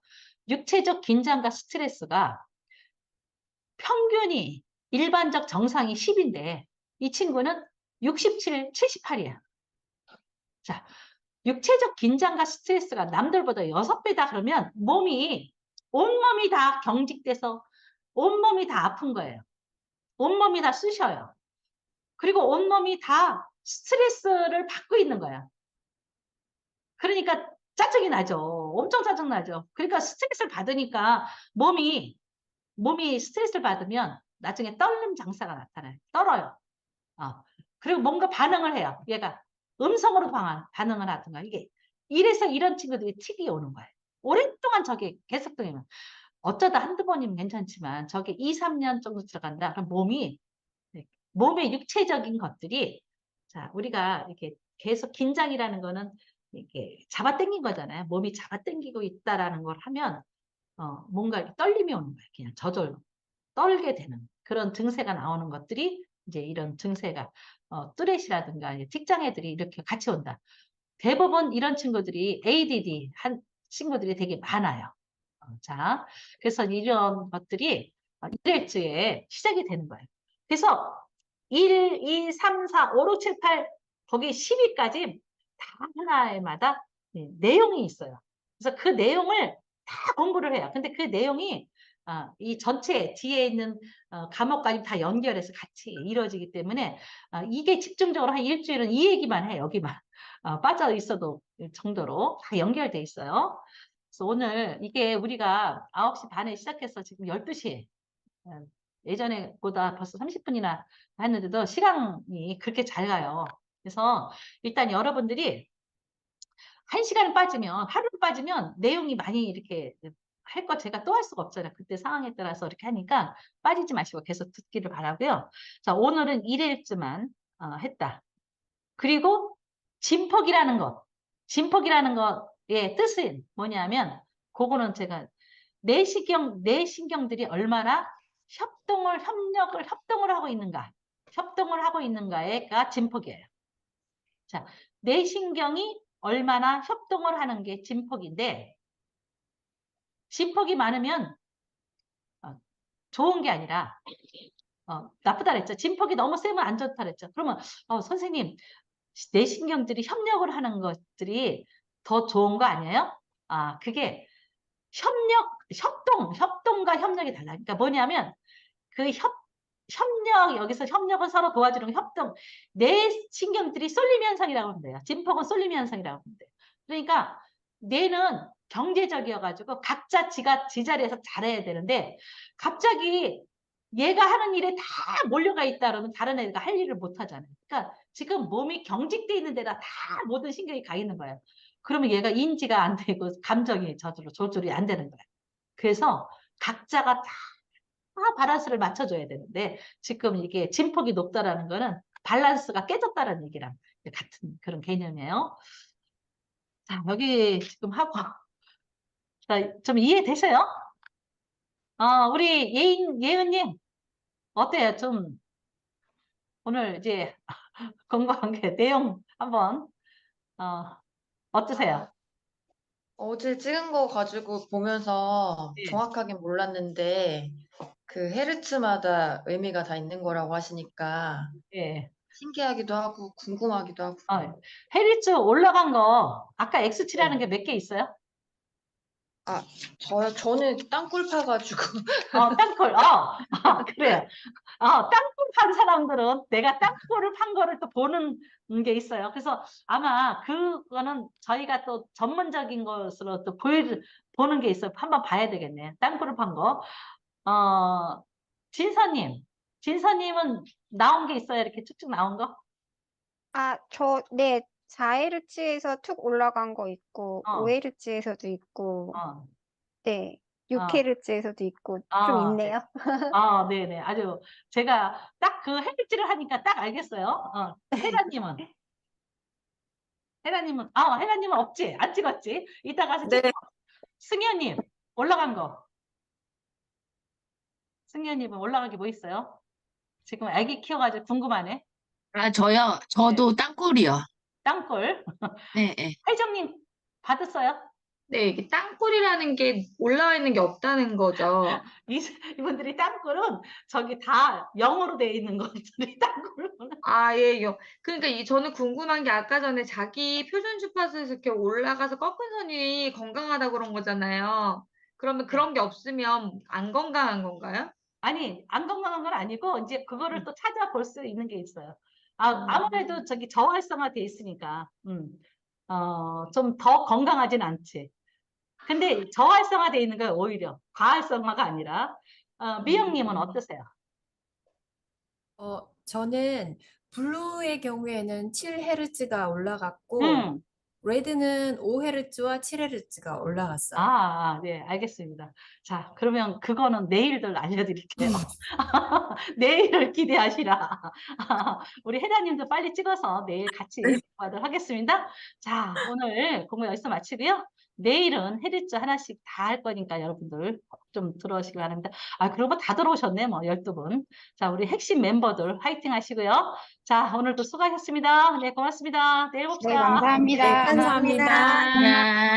육체적 긴장과 스트레스가 평균이 일반적 정상이 10인데 이 친구는 67, 78이야. 자, 육체적 긴장과 스트레스가 남들보다 6배다 그러면 온몸이 다 경직돼서 온몸이 다 아픈 거예요. 온몸이 다 쑤셔요. 그리고 온몸이 다 스트레스를 받고 있는 거야. 그러니까 짜증이 나죠. 엄청 짜증 나죠. 그러니까 스트레스를 받으니까 몸이 스트레스를 받으면 나중에 떨림 장사가 나타나요. 떨어요. 그리고 뭔가 반응을 해요. 얘가 음성으로 반응을 하든가 이래서 이런 친구들이 틱이 오는 거예요. 오랫동안 저게 계속 되면 어쩌다 한두 번이면 괜찮지만 저게 2, 3년 정도 들어간다. 그럼 몸의 육체적인 것들이 자, 우리가 이렇게 계속 긴장이라는 거는 이렇게 잡아당긴 거잖아요. 몸이 잡아당기고 있다라는 걸 하면 뭔가 떨림이 오는 거예요. 그냥 저절로 떨게 되는 그런 증세가 나오는 것들이 이제 이런 증세가 뚜렛이라든가 틱장애들이 이렇게 같이 온다. 대부분 이런 친구들이 ADD 한 친구들이 되게 많아요. 자, 그래서 이런 것들이 일일주에 시작이 되는 거예요. 그래서 1, 2, 3, 4, 5, 6, 7, 8 거기 10위까지 다 하나마다 내용이 있어요. 그래서 그 내용을 다 공부를 해요. 근데 그 내용이 이 전체 뒤에 있는 과목까지 다 연결해서 같이 이루어지기 때문에 이게 집중적으로 한 일주일은 이 얘기만 해, 여기만. 빠져 있어도 정도로 다 연결돼 있어요. 그래서 오늘 이게 우리가 9시 반에 시작해서 지금 12시, 예전에 보다 벌써 30분이나 했는데도 시간이 그렇게 잘 가요. 그래서 일단 여러분들이 1시간을 빠지면, 하루를 빠지면 내용이 많이 이렇게 할 거 제가 또 할 수가 없잖아요. 그때 상황에 따라서 이렇게 하니까 빠지지 마시고 계속 듣기를 바라고요. 자, 오늘은 1일쯤만 했다. 그리고 진폭이라는 것. 진폭이라는 것의 뜻은 뭐냐면 그거는 제가 뇌신경들이 얼마나 협동을 하고 있는가. 협동을 하고 있는가가 진폭이에요. 자, 뇌신경이 얼마나 협동을 하는 게 진폭인데 진폭이 많으면 좋은 게 아니라 나쁘다 그랬죠. 진폭이 너무 세면 안 좋다 그랬죠. 그러면 선생님 뇌신경들이 협력을 하는 것들이 더 좋은 거 아니에요? 그게 협동과 협력이 달라요. 그러니까 뭐냐면 그 여기서 협력은 서로 도와주는 협동, 뇌신경들이 쏠림 현상이라고 하면 돼요. 진폭은 쏠림 현상이라고 하면 돼요. 그러니까 뇌는 경제적이어가지고 각자 지 자리에서 잘해야 되는데 갑자기 얘가 하는 일에 다 몰려가 있다 그러면 다른 애가 할 일을 못 하잖아요. 그러니까 지금 몸이 경직돼 있는 데다 다 모든 신경이 가 있는 거예요. 그러면 얘가 인지가 안 되고 감정이 저절로 조절이 안 되는 거예요. 그래서 각자가 다 밸런스를 맞춰줘야 되는데 지금 이게 진폭이 높다라는 거는 밸런스가 깨졌다는 얘기랑 같은 그런 개념이에요. 자, 여기 지금 하고 자, 좀 이해되세요? 우리 예은님 어때요? 좀 오늘 이제 공부한 게 내용 한번 어떠세요? 어제 찍은 거 가지고 보면서 예, 정확하게 몰랐는데 그 헤르츠마다 의미가 다 있는 거라고 하시니까 예. 신기하기도 하고 궁금하기도 하고. 헤리츠 올라간 거 아까 X치라는 네. 게 몇 개 있어요? 아, 저는 땅굴 파가지고 땅굴. 그래요. 땅굴 판 사람들은 내가 땅굴을 판 거를 또 보는 게 있어요. 그래서 아마 그거는 저희가 또 전문적인 것으로 또 보는 게 있어요. 한번 봐야 되겠네. 땅굴을 판 거. 어, 진서님. 진서님은 나온 게 있어요. 이렇게 쭉쭉 나온 거? 네, 4Hz에서 툭 올라간 거 있고, 어, 5Hz에서도 있고, 어, 네, 어, 6Hz에서도 있고, 좀 네. 있네요. 네네. 아주 제가 딱 그 해일지를 하니까 딱 알겠어요. 헤라님은? 헤라님은 없지? 안 찍었지? 이따 가서 찍. 네. 승현님, 올라간 거. 승현님은 올라간 게 뭐 있어요? 지금 아기 키워가지고 궁금하네. 저요? 네. 저도 땅굴이요. 땅굴. 네, 네. 회장님, 받았어요? 네, 이게 땅굴이라는 게 올라와 있는 게 없다는 거죠. 이분들이 땅굴은 저기 다 영어로 돼 있는 것들이 땅굴은. 예, 그러니까 저는 궁금한 게 아까 전에 자기 표준 주파수에서 이렇게 올라가서 꺾은 선이 건강하다 그런 거잖아요. 그러면 그런 게 없으면 안 건강한 건가요? 아니, 안 건강한 건 아니고, 이제 그거를 또 찾아볼 수 있는 게 있어요. 음. 아무래도 저기 저활성화돼 있으니까, 좀 더 건강하진 않지. 근데 저활성화돼 있는 건 오히려 과활성화가 아니라, 미영님은 어떠세요? 저는 블루의 경우에는 7Hz가 올라갔고, 음. 레드는 5Hz와 7Hz가 올라갔어요. 네, 알겠습니다. 자, 그러면 그거는 내일들 알려드릴게요. 내일을 기대하시라. 우리 혜자님도 빨리 찍어서 내일 같이 공부하도록 하겠습니다. 자, 오늘 공부 여기서 마치고요. 내일은 헤리츠 하나씩 다 할 거니까 여러분들 좀 들어오시기 바랍니다. 그러고 다 들어오셨네, 뭐, 12분. 자, 우리 핵심 멤버들 화이팅 하시고요. 자, 오늘도 수고하셨습니다. 네, 고맙습니다. 내일 네, 봅시다. 감사합니다. 네, 감사합니다. 야.